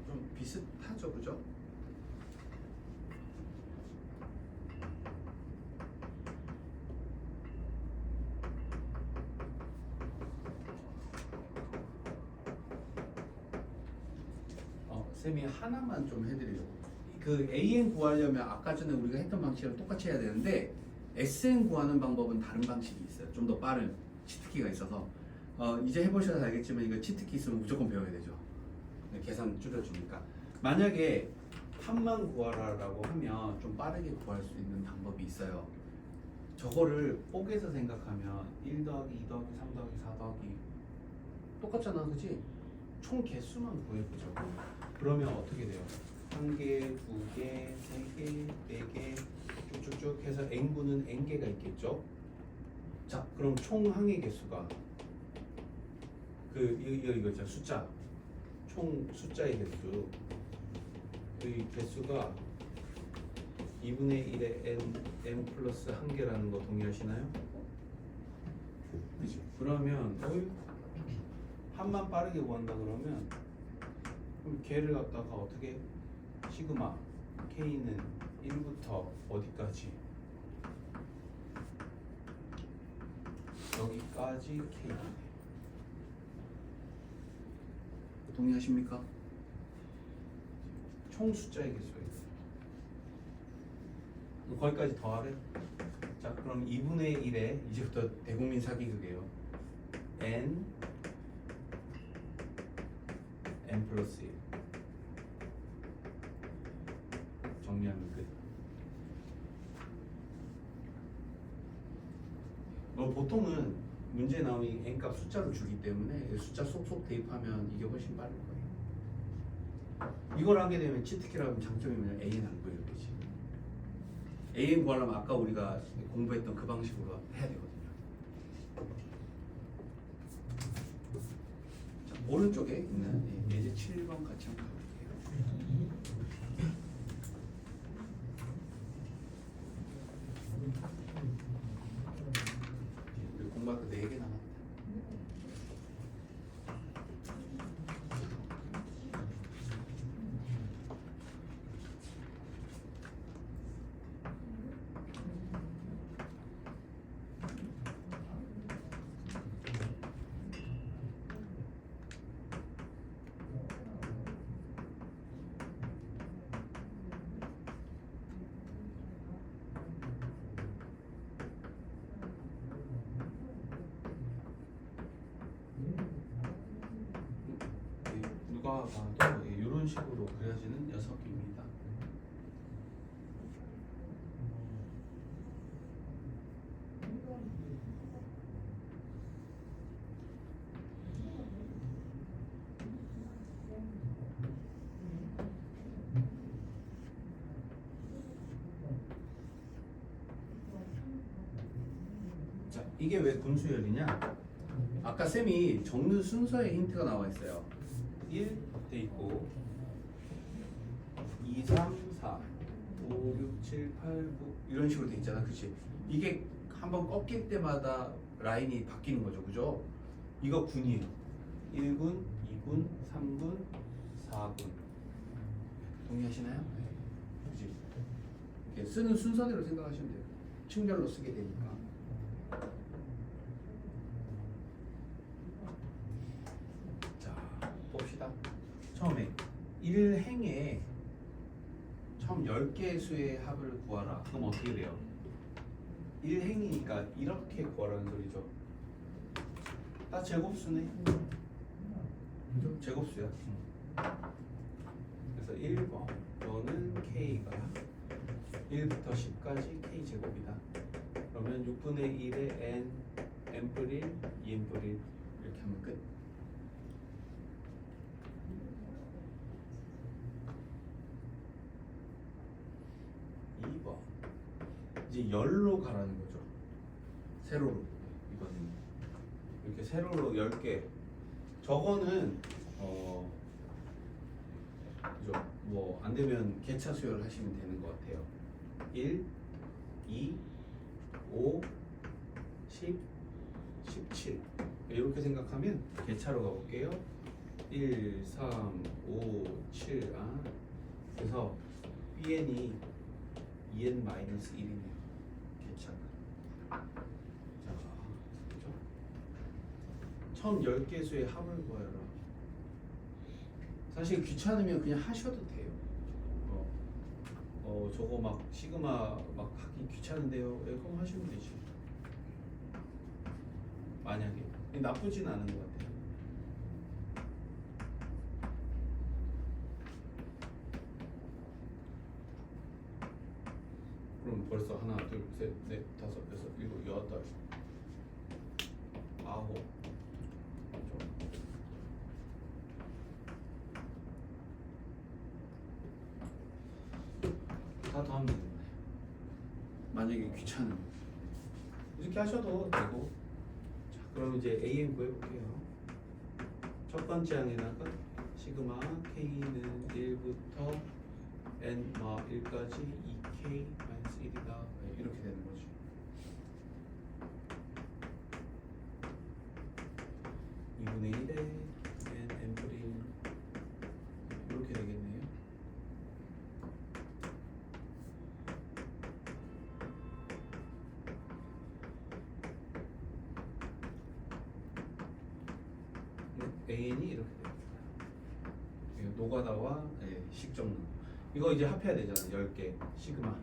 좀 비슷하죠, 그죠? 쌤이 하나만 좀 해드리려고. 그 AN 구하려면 아까 전에 우리가 했던 방식이랑 똑같이 해야 되는데 SN 구하는 방법은 다른 방식이 있어요. 좀 더 빠른 치트키가 있어서 이제 해보셔서 알겠지만 이거 치트키 있으면 무조건 배워야 되죠. 네, 계산 줄여주니까. 만약에 합만 구하라라고 하면 좀 빠르게 구할 수 있는 방법이 있어요. 저거를 뽀개서 생각하면 1 더하기 2 더하기 3 더하기 4 더하기 똑같잖아, 그지? 총 개수만 구해보자고. 그러면 어떻게 돼요? 1개, 2개, 3개, 4개 쭉쭉쭉 해서 n분은 n개가 있겠죠? 자, 그럼 총 항의 개수가 이거 있잖아, 숫자. 총 숫자의 개수. 이 개수가 2분의 1의 n 플러스 1개라는 거 동의하시나요? 그치? 그러면 한만 빠르게 구한다 그러면 그럼 걔를 갖다가 어떻게 시그마 k는 1부터 어디까지? 여기까지 k. 동의하십니까? 총 숫자의 개수예요. 거기까지 더하래? 자, 그럼 2분의 1에 이제부터 대국민 사기극이에요. n 플러스 1 정리하면 끝. 보통은 문제 나오니 n값 숫자로 주기 때문에 숫자 쏙쏙 대입하면 이게 훨씬 빠를 거예요. 이걸 하게 되면 치트키라면 장점이 뭐냐면 AN 안 구해요, 그렇지? AN 구하려면 아까 우리가 공부했던 그 방식으로 해야 되거든요. 자, 오른쪽에 있는 예제 7번 같이 한번 가볼게요. 우리 공부할 거 4개 남았다. 누가 봐도 이런 식으로 그려지는 녀석입니다. 자, 이게 왜 분수열이냐? 아까 쌤이 적는 순서의 힌트가 나와 있어요. 1 돼 있고 2, 3, 4, 5, 6, 7, 8, 9 이런 식으로 돼 있잖아, 그치? 이게 한번 꺾일 때마다 라인이 바뀌는 거죠, 그죠? 이거 군이에요. 1군, 2군, 3군, 4군. 동의하시나요? 네. 그치? 이렇게 쓰는 순서대로 생각하시면 돼요. 층별로 쓰게 되니까. 봅시다. 처음에 1행에 처음 10개의 수의 합을 구하라. 그럼 어떻게 돼요? 1행이니까 이렇게 구하라는 소리죠. 딱 제곱수네. 그죠? 제곱수야. 그래서 1번 너는 k가 1부터 10까지 k 제곱이다. 그러면 6분의 1의 n뿔 1, 2n뿔 1 이렇게 하면 끝. 2번 이제 열로 가라는 거죠. 세로로. 이거는 이렇게 세로로 10개. 저거는 그죠? 뭐 안 되면 개차 수열 하시면 되는 것 같아요. 1, 2, 5, 10, 17 이렇게 생각하면 개차로 가볼게요. 1, 3, 5, 7, bn이 2n 마이너스 1이네요. 괜찮아. 자, 그죠? 처음 10개 수의 합을 구하여라. 사실 귀찮으면 그냥 하셔도 돼요. 저거 막 시그마 막 하기 귀찮은데요. 그럼 하시면 되지. 만약에 나쁘진 않은 것 같아요. 그럼 벌써 하나, 둘, 셋, 넷, 다섯, 여섯, 일곱, 여덟, 아홉. 다 더하면 되는 거예요. 만약에 귀찮으면 이렇게 하셔도 되고. 자, 그럼 이제 AN 구해볼게요. 첫 번째 항에다가 시그마 K는 1부터 N 1까지 2K 마이너스 1이다. 이렇게 되는 거죠. 이분의 1에 N N분의 1 이렇게 되겠네요. AN이 이렇게 됩니다. 노가다와 식정로. 이거 이제 합해야 되잖아. 10개 시그마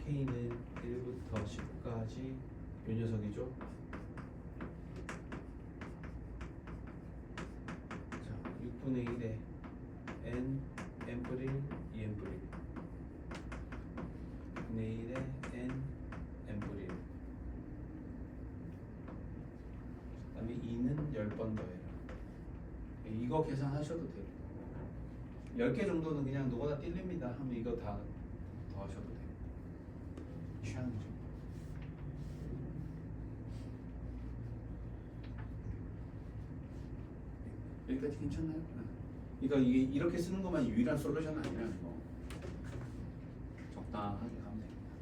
K는 1부터 10까지 요 녀석이죠. 자, 6분의 1에 N N분의 1 2N분의 1 6분의 1에 N N분의 1 그 다음에 2는 10번 더해요. 이거 계산하셔도 돼요. 10개 정도는 그냥 노가다 뛸립니다 하면 이거 다 더하셔도 돼요. 취하는 점. 여기까지 괜찮나요? 그러니까 이게 이렇게 쓰는 것만 유일한 솔루션은 아니라 이거 적당하게 하면 됩니다.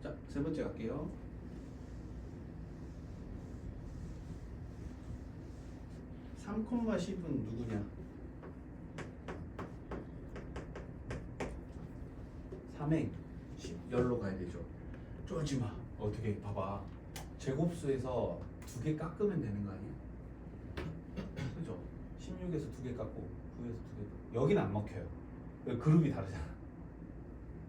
자, 세 번째 갈게요. 3,10은 누구냐? 3행 10열로 가야 되죠. 쫄지 마. 어떻게 봐봐. 제곱수에서 2개 깎으면 되는 거 아니야? 그죠? 16에서 2개 깎고 9에서 2개. 여기는 안 먹혀요. 그룹이 다르잖아.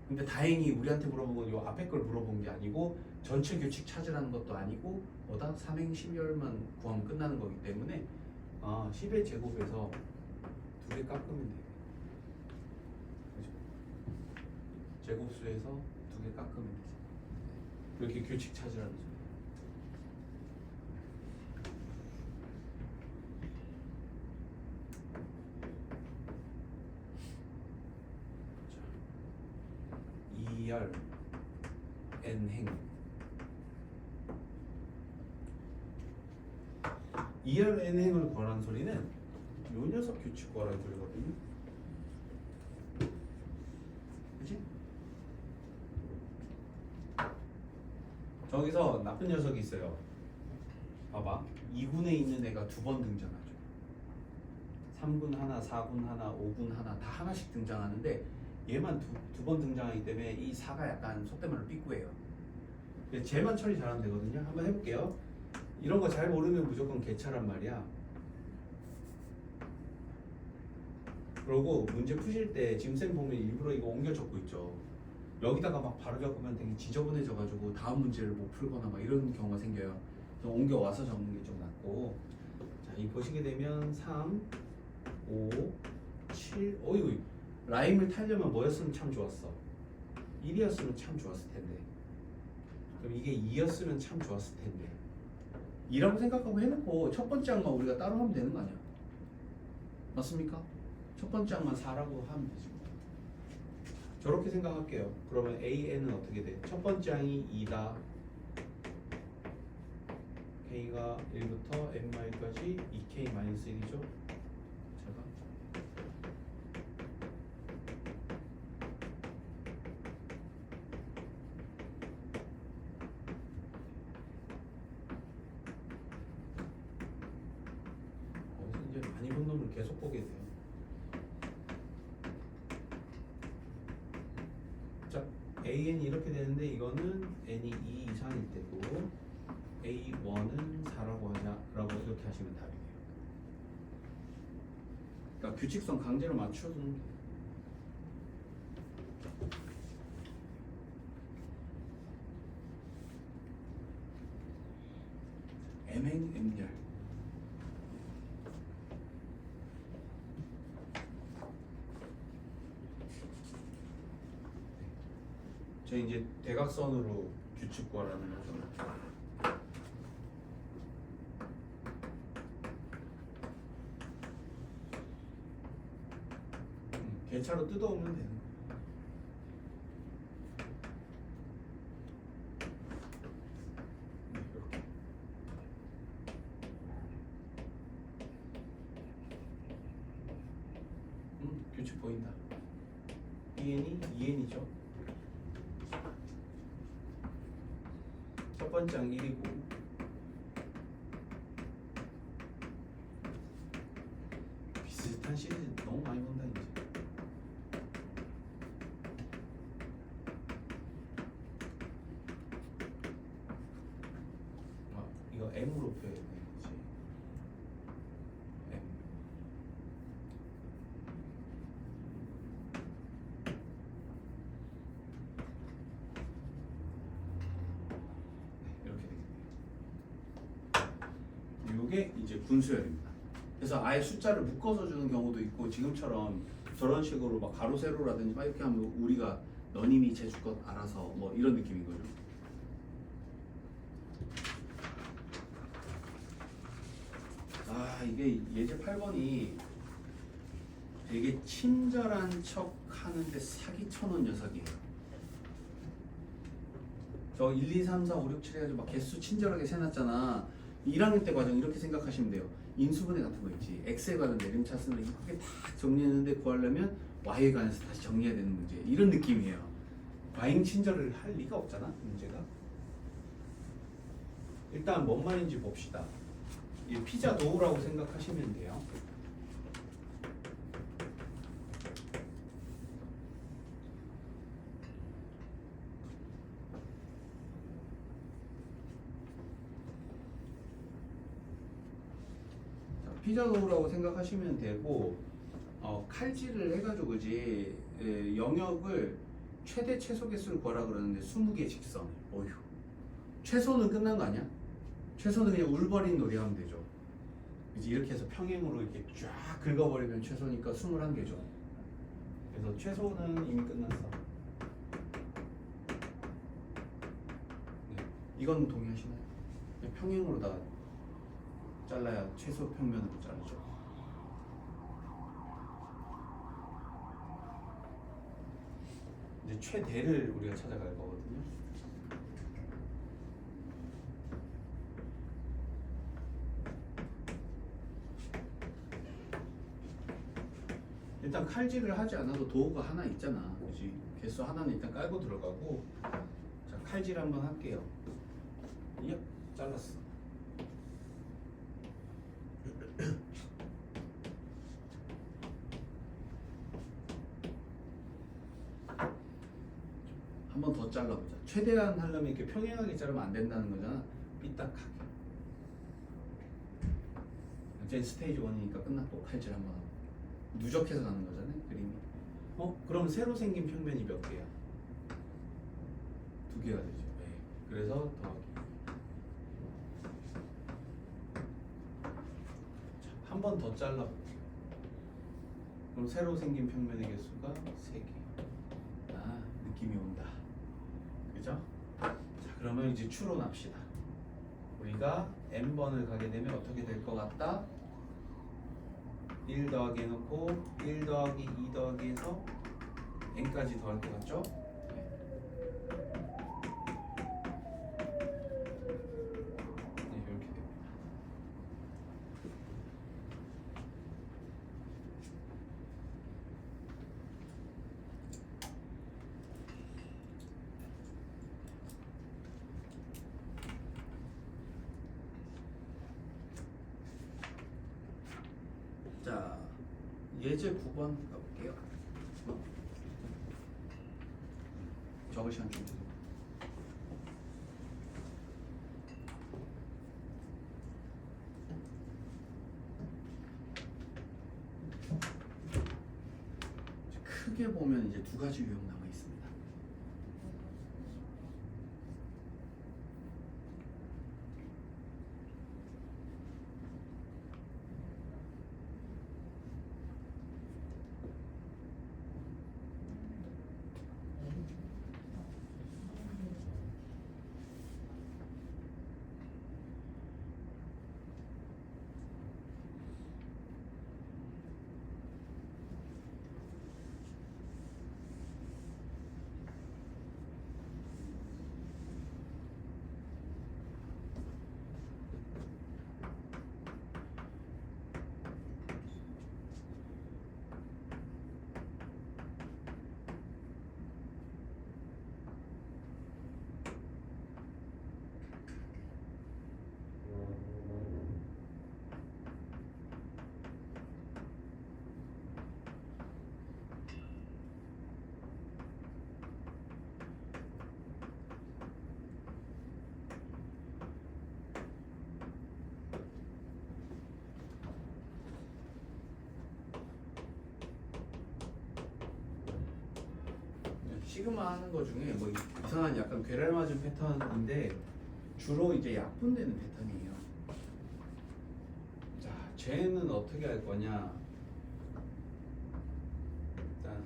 근데 다행히 우리한테 물어본 건 요 앞에 걸 물어본 게 아니고 전체 규칙 찾으라는 것도 아니고 뭐다 3행 10열만 구하면 끝나는 거기 때문에 10의 제곱에서 2개 깎으면 돼. 그죠? 제곱수에서 2개 깎으면 되지. 이렇게 규칙 찾으라는 소리. 자, 2열 n행 2열 n행을 구하라는 소리는 요 녀석 규칙 구하라는 소리거든요. 그치? 저기서 나쁜 녀석이 있어요. 봐봐. 2군에 있는 애가 2번 등장하죠. 3군 하나, 4군 하나, 5군 하나 다 하나씩 등장하는데 얘만 두 번 등장하기 때문에 이 4가 약간 속된 말로 삐꾸예요. 쟤만 처리 잘하면 되거든요. 한번 해볼게요. 이런 거 잘 모르면 무조건 개차란 말이야. 그러고 문제 푸실 때 지금 쌤 보면 일부러 이거 옮겨 적고 있죠. 여기다가 막 바로 적으면 되게 지저분해져가지고 다음 문제를 못 풀거나 막 이런 경우가 생겨요. 그래서 옮겨 와서 적는 게 좀 낫고. 자, 이 보시게 되면 3, 5, 7. 어이구, 라임을 타려면 뭐였으면 참 좋았어? 1이었으면 참 좋았을 텐데. 그럼 이게 2였으면 참 좋았을 텐데. 2라고 생각하고 해놓고 첫 번째 항만 우리가 따로 하면 되는 거 아니야? 맞습니까? 첫 번째 항만 4라고 하면 되지. 저렇게 생각할게요. 그러면 AN은 어떻게 돼? 첫 번째 항이 2다. K가 1부터 N마일까지 2K-1이죠. 제가 거기서 이제 많이 본 놈을 계속 보게 돼요. AN이 이렇게 되는데 이거는 N이 2 이상일 때고 A1은 4라고 하냐라고 이렇게 하시면 답이에요. 그러니까 규칙성 강제로 맞춰주는 게. M행 M열. 저 이제 대각선으로 규칙 구하라는 거죠. 개차로 뜯어오면 되는 거예요. 이렇게. 규칙 보인다. EN이 2N이죠. 첫 번째 항 1이고 비슷한 시리즈 너무 많이 본다 이제. 이거 M으로 표현해 그렇지. M. 이렇게 되겠네요. 이게 이제 분수열입니다. 그래서 아예 숫자를 묶어서 주는 경우도 있고 지금처럼 저런 식으로 막 가로 세로라든지 막 이렇게 하면 우리가 너님이 재주껏 알아서 뭐 이런 느낌인 거죠. 아 이게 예제 8번이 되게 친절한 척 하는데 사기쳐놓은 녀석이에요. 저 1, 2, 3, 4, 5, 6, 7 해가지고 막 개수 친절하게 세놨잖아. 1학년 때 과정 이렇게 생각하시면 돼요. 인수분해 같은 거 있지. X에 관한 내림차순을 이렇게 다 정리했는데 구하려면 Y에 관해서 다시 정리해야 되는 문제. 이런 느낌이에요. 과잉 친절을 할 리가 없잖아 문제가. 일단 뭔 말인지 봅시다. 이 피자 도우라고 생각하시면 돼요. 피자 도우라고 생각하시면 되고 칼질을 해가지고 그지 영역을 최대 최소 개수를 구하라 그러는데 20개 직선. 어휴. 최소는 끝난 거 아니야? 최소는 그냥 울버린 놀이 하면 되죠. 이제 이렇게 해서 평행으로 이렇게 쫙 긁어버리면 최소니까 21개죠. 그래서 최소는 이미 끝났어. 네. 이건 동의하시나요? 그냥 평행으로 다 잘라야 최소 평면으로 자르죠. 이제 최대를 우리가 찾아갈 거거든요. 일단 칼질을 하지 않아도 도구가 하나 있잖아. 그지? 개수 하나는 일단 깔고 들어가고. 자, 칼질 한번 할게요. 예, 잘랐어. 한 번 더 잘라보자. 최대한 하려면 이렇게 평행하게 자르면 안 된다는 거잖아. 삐딱하게. 이제 스테이지 1이니까 끝났고 칼질 한번 하고. 누적해서 가는 거잖아요, 그림이. 그럼 새로 생긴 평면이 몇 개야? 2개가 되죠. 네. 그래서 더하기. 한 번 더 잘라볼게요. 그럼 새로 생긴 평면의 개수가 3개. 아, 느낌이 온다. 그죠? 자, 그러면 이제 추론합시다. 우리가 n번을 가게 되면 어떻게 될 것 같다? 1 더하기 해놓고 1 더하기 2 더하기 해서 n까지 더할 것 같죠? 네. 네, 이렇게 됩니다. 자, 예제 9번 가볼게요. 적을 시간 좀 주세요. 크게 보면 이제 두 가지 유형 남아 있습니다. 시그마 하는 거 중에 뭐 이상한 약간 괴랄 맞은 패턴인데 주로 이제 약분되는 패턴이에요. 자, 쟤는 어떻게 할 거냐? 일단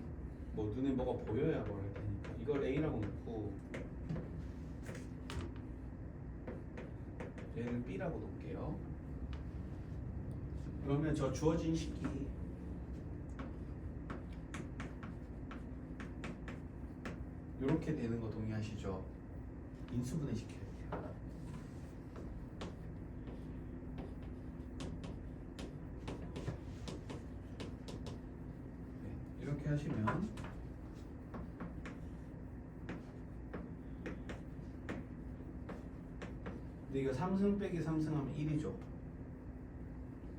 뭐 눈에 뭐가 보여야 뭘 할 테니까 이걸 A라고 놓고 얘는 B라고 놓을게요. 그러면 저 주어진 식이 이렇게 되는 거 동의하시죠? 인수분해 시켜야 돼요. 네, 이렇게 하시면 근데 이거 3승 빼기 3승 하면 1이죠.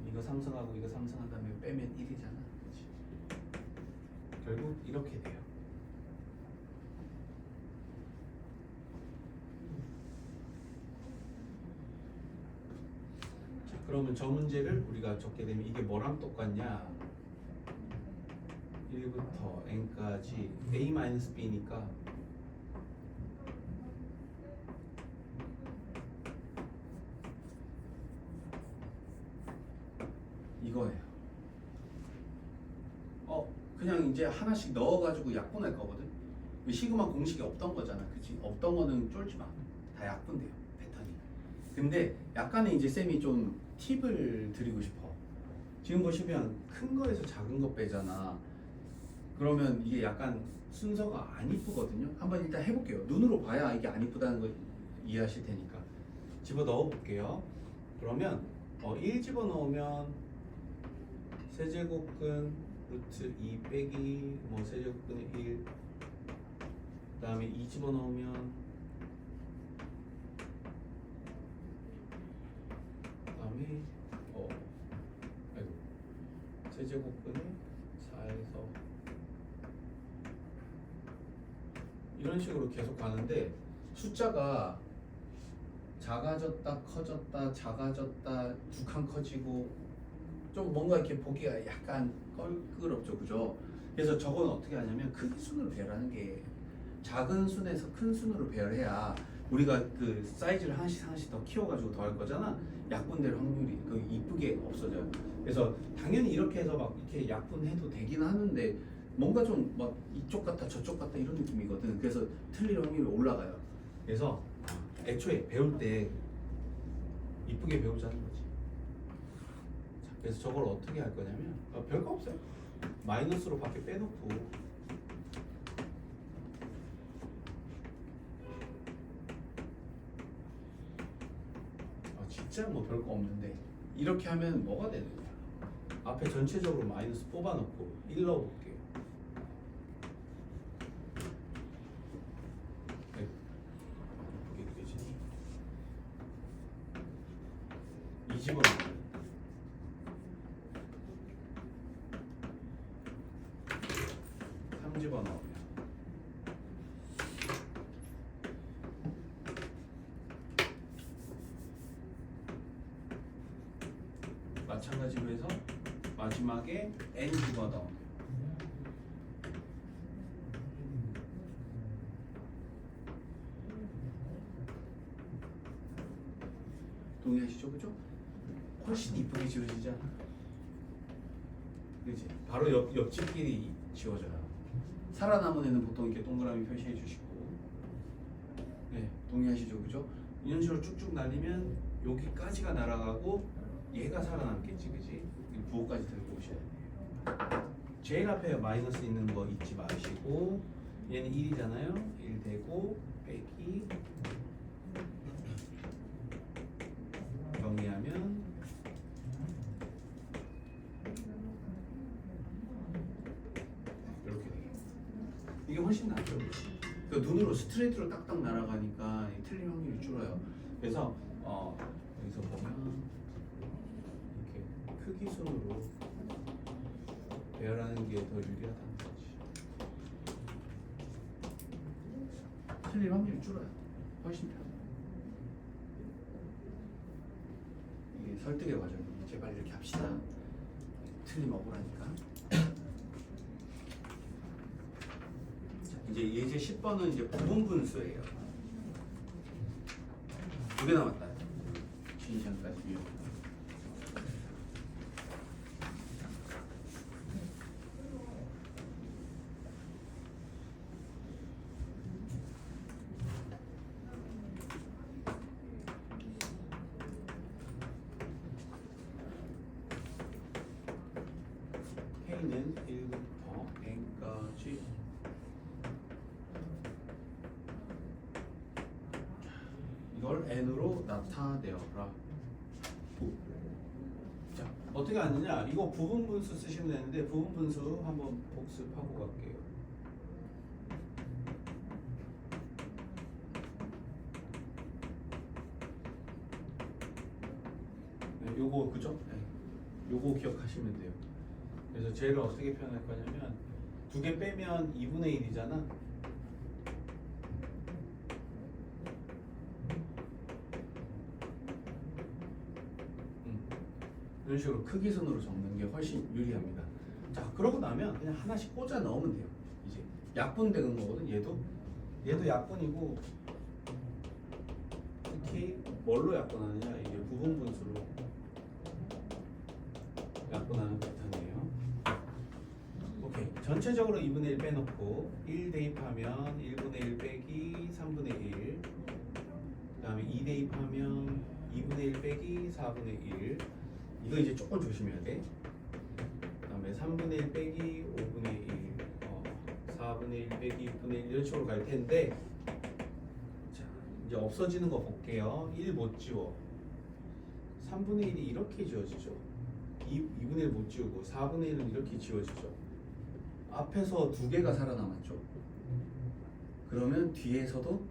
이거 3승하고 이거 3승한 다음에 빼면 1이잖아. 그치? 결국 이렇게 돼요. 그러면 저 문제를 우리가 적게 되면 이게 뭐랑 똑같냐? 1부터 n까지 a-b니까 이거예요. 그냥 이제 하나씩 넣어가지고 약분할 거거든. 시그마 공식이 없던 거잖아, 그치? 없던 거는 쫄지 마. 다 약분돼요, 패턴이. 근데 약간의 이제 쌤이 좀 팁을 드리고 싶어. 지금 보시면 큰 거에서 작은 거 빼잖아. 그러면 이게 약간 순서가 안 이쁘거든요. 한번 일단 해볼게요. 눈으로 봐야 이게 안 이쁘다는 거 이해하실 테니까. 집어 넣어 볼게요. 그러면 1 집어 넣으면 세제곱근 루트 2 빼기 뭐 세제곱근의 1. 그 다음에 2 집어 넣으면 그다음에 아이고 세제곱근의 4에서 이런 식으로 계속 가는데 숫자가 작아졌다 커졌다 작아졌다 두 칸 커지고 좀 뭔가 이렇게 보기가 약간 껄끄럽죠, 그죠? 그래서 저건 어떻게 하냐면 크기 순으로 배열하는 게 작은 순에서 큰 순으로 배열해야 우리가 그 사이즈를 하나씩 더 키워가지고 더 할 거잖아. 약분될 확률이 그 이쁘게 없어져요. 그래서 당연히 이렇게 해서 막 이렇게 약분해도 되긴 하는데 뭔가 좀 막 이쪽 같다 저쪽 같다 이런 느낌이거든. 그래서 틀릴 확률이 올라가요. 그래서 애초에 배울 때 이쁘게 배우자는 거지. 자, 그래서 저걸 어떻게 할 거냐면 별거 없어요. 마이너스로 밖에 빼놓고 진짜 뭐 별거 없는데 이렇게 하면 뭐가 되는 거야? 앞에 전체적으로 마이너스 뽑아놓고 1 넣어볼게요. 이게 되지? 2 집어넣으면 3 집어넣으면 마찬가지로 해서 마지막에 n 집어넣어. 동의하시죠, 그죠? 훨씬 이쁘게 지워지지 않아? 그지? 바로 옆집끼리 지워져요. 살아남은 애는 보통 이렇게 동그라미 표시해 주시고, 네, 동의하시죠, 그죠? 이런 식으로 쭉쭉 날리면 여기까지가 날아가고 얘가 살아남겠지, 그지? 이 부호까지 들고 오셔야 돼요. 제일 앞에 마이너스 있는 거 잊지 마시고, 얘는 1이잖아요. 1 되고 빼기 정리하면 이렇게 돼요. 이게 훨씬 낫죠. 그 눈으로 스트레이트로 딱딱 날아가니까 이 틀린 확률이 줄어요. 그래서 여기서 보면 이렇게 크기 순으로 배열하는 게 더 유리하다는 거지. 틀린 확률이 줄어요. 훨씬 편해요. 이게 설득의 과정이 제발 이렇게 합시다. 틀리면 억울하니까. 자, 이제 예제 10번은 이제 부분 분수예요. 2개 남았다. 진시간까지 미용. K는 1부터 N까지 이걸 N으로 나타내어라. 자, 어떻게 하느냐? 이거 부분 분수 쓰시면 되는데 부분 분수 한번 복습하고 갈게요. 네, 요거 그죠? 네. 요거 기억하시면 돼요. 그래서 쟤를 어떻게 표현할 거냐면 2개 빼면 2분의 1이잖아. 이런 식으로 크기 순으로 적는 게 훨씬 유리합니다. 자, 그러고 나면 그냥 하나씩 꽂아 넣으면 돼요. 이제 약분 되는 거거든. 얘도 약분이고, 특히 뭘로 약분하느냐? 이게 부분 분수로 약분하는 패턴이에요. 오케이. 전체적으로 2분의 1 빼놓고 1 대입하면 1분의 1 빼기 3분의 1. 그 다음에 2 대입하면 2분의 1 빼기 4분의 1. 이거 이제 조금 조심해야 돼. 그 다음에 3분의 1 빼기 5분의 1. 4분의 1 빼기 6분의 1 이런 식으로 갈 텐데, 자, 이제 없어지는 거 볼게요. 1 못 지워. 3분의 1이 이렇게 지워지죠. 2분의 1 못 지우고 4분의 1은 이렇게 지워지죠. 앞에서 2개가 살아남았죠. 그러면 뒤에서도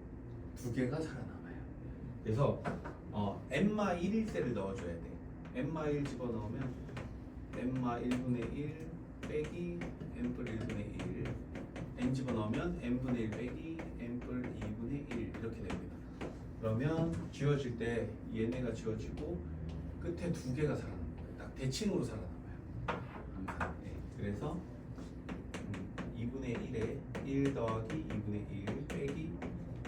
2개가 살아남아요. 그래서 n마 1일 때를 넣어줘야 돼. n마 1 집어넣으면 n마 1분의 1 빼기 n뿔 1분의 1 n 집어넣으면 n분의 1 빼기 n뿔 2분의 1 이렇게 됩니다. 그러면 지워질 때 얘네가 지워지고 끝에 2개가 살아남아요. 딱 대칭으로 살아남아요. 항상. 네. 그래서 2분의 1에 1 더하기 2분의 1 빼기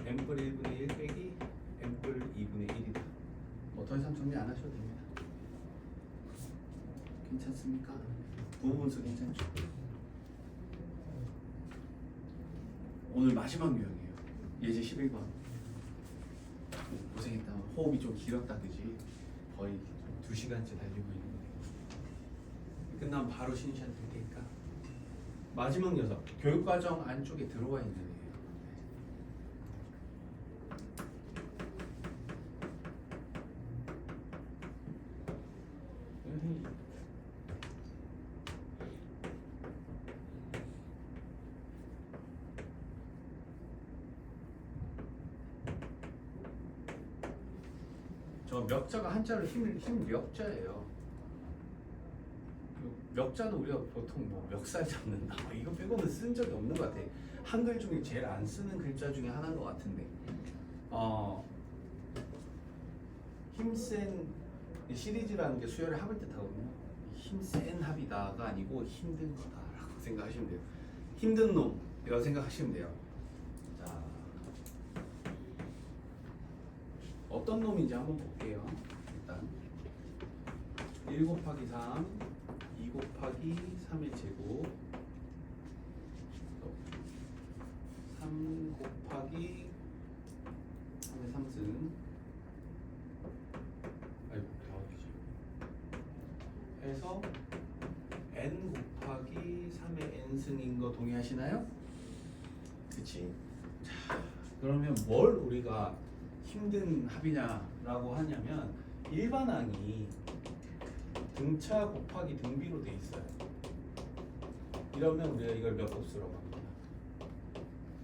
n뿔 1분의 1 빼기 n뿔 2분의 1이다. 뭐 더 이상 정리 안 하셔도 됩니다. 괜찮습니까? 부분수 괜찮죠? 오늘 마지막 유형이에요. 예제 11번. 고생했다. 호흡이 좀 길었다, 그지? 거의 2시간째 달리고 있는 거예요. 끝나면 바로 신시한 될 테니까. 마지막 녀석. 교육과정 안쪽에 들어와 있는 애예요. 저 멱자가 한자로 힘력자예요. 멱자는 우리가 보통 뭐 멱살 잡는다 이거 빼고는 쓴 적이 없는 것 같아. 한글 중에 제일 안 쓰는 글자 중에 하나인 것 같은데, 힘센 이 시리즈라는 게 수열의 합을 뜻하거든요. 힘센 합이다가 아니고 힘든 거다라고 생각하시면 돼요. 힘든 놈이라고 생각하시면 돼요. 자, 어떤 놈인지 한번 볼게요. 일단 1 곱하기 3, 2 곱하기 3의 제곱, 3 곱하기 3의 3승, 아이고 더하기지, 해서 n 곱하기 3의 n승인 거 동의하시나요? 그치? 자, 그러면 뭘 우리가 힘든 합이냐라고 하냐면 일반항이 등차 곱하기 등비로 돼 있어요. 이러면 우리가 이걸 몇 곱수라고 합니다.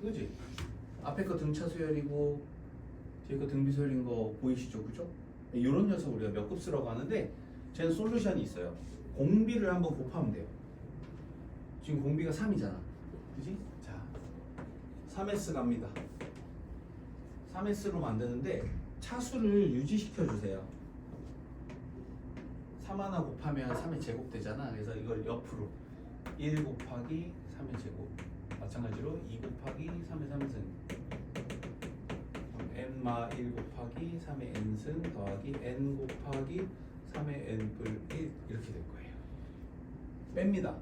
그지? 앞에 거 등차 수열이고 뒤에 거 등비 수열인 거 보이시죠? 그죠? 이런 녀석 우리가 몇 곱수라고 하는데 쟤는 솔루션이 있어요. 공비를 한번 곱하면 돼요. 지금 공비가 3이잖아. 그지? 자, 3s 갑니다. 3s로 만드는데 차수를 유지시켜 주세요. 3 하나 곱하면 3의 제곱 되잖아. 그래서 이걸 옆으로 1 곱하기 3의 제곱, 마찬가지로 2 곱하기 3의 3승, n마 1 곱하기 3의 n승 더하기 n 곱하기 3의 n뿔 1 이렇게 될 거예요. 뺍니다.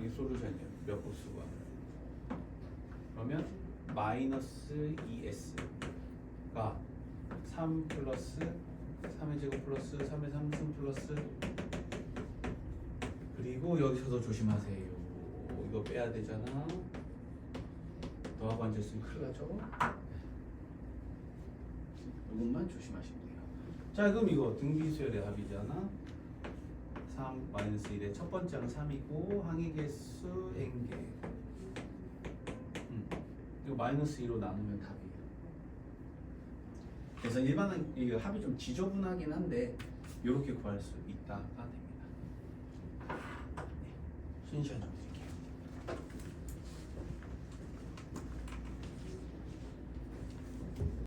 이 솔루션이에요. 몇 곱수가. 그러면 마이너스 2s가 3 플러스 3의 제곱 플러스 3의 3승 플러스, 그리고 여기서도 조심하세요. 이거 빼야 되잖아. 더하고 앉아있으면 큰일 나죠. 이것만 조심하시면 돼요. 자, 그럼 이거 등비수열의 합이잖아. 3 마이너스 1의 첫 번째 항 3이고 항의 개수 n개. 이거 마이너스 2로 나누면 답이에요. 그래서 일반은 이 합이 좀 지저분하긴 한데 이렇게 구할 수 있다가 됩니다. 네, 순시한 정리.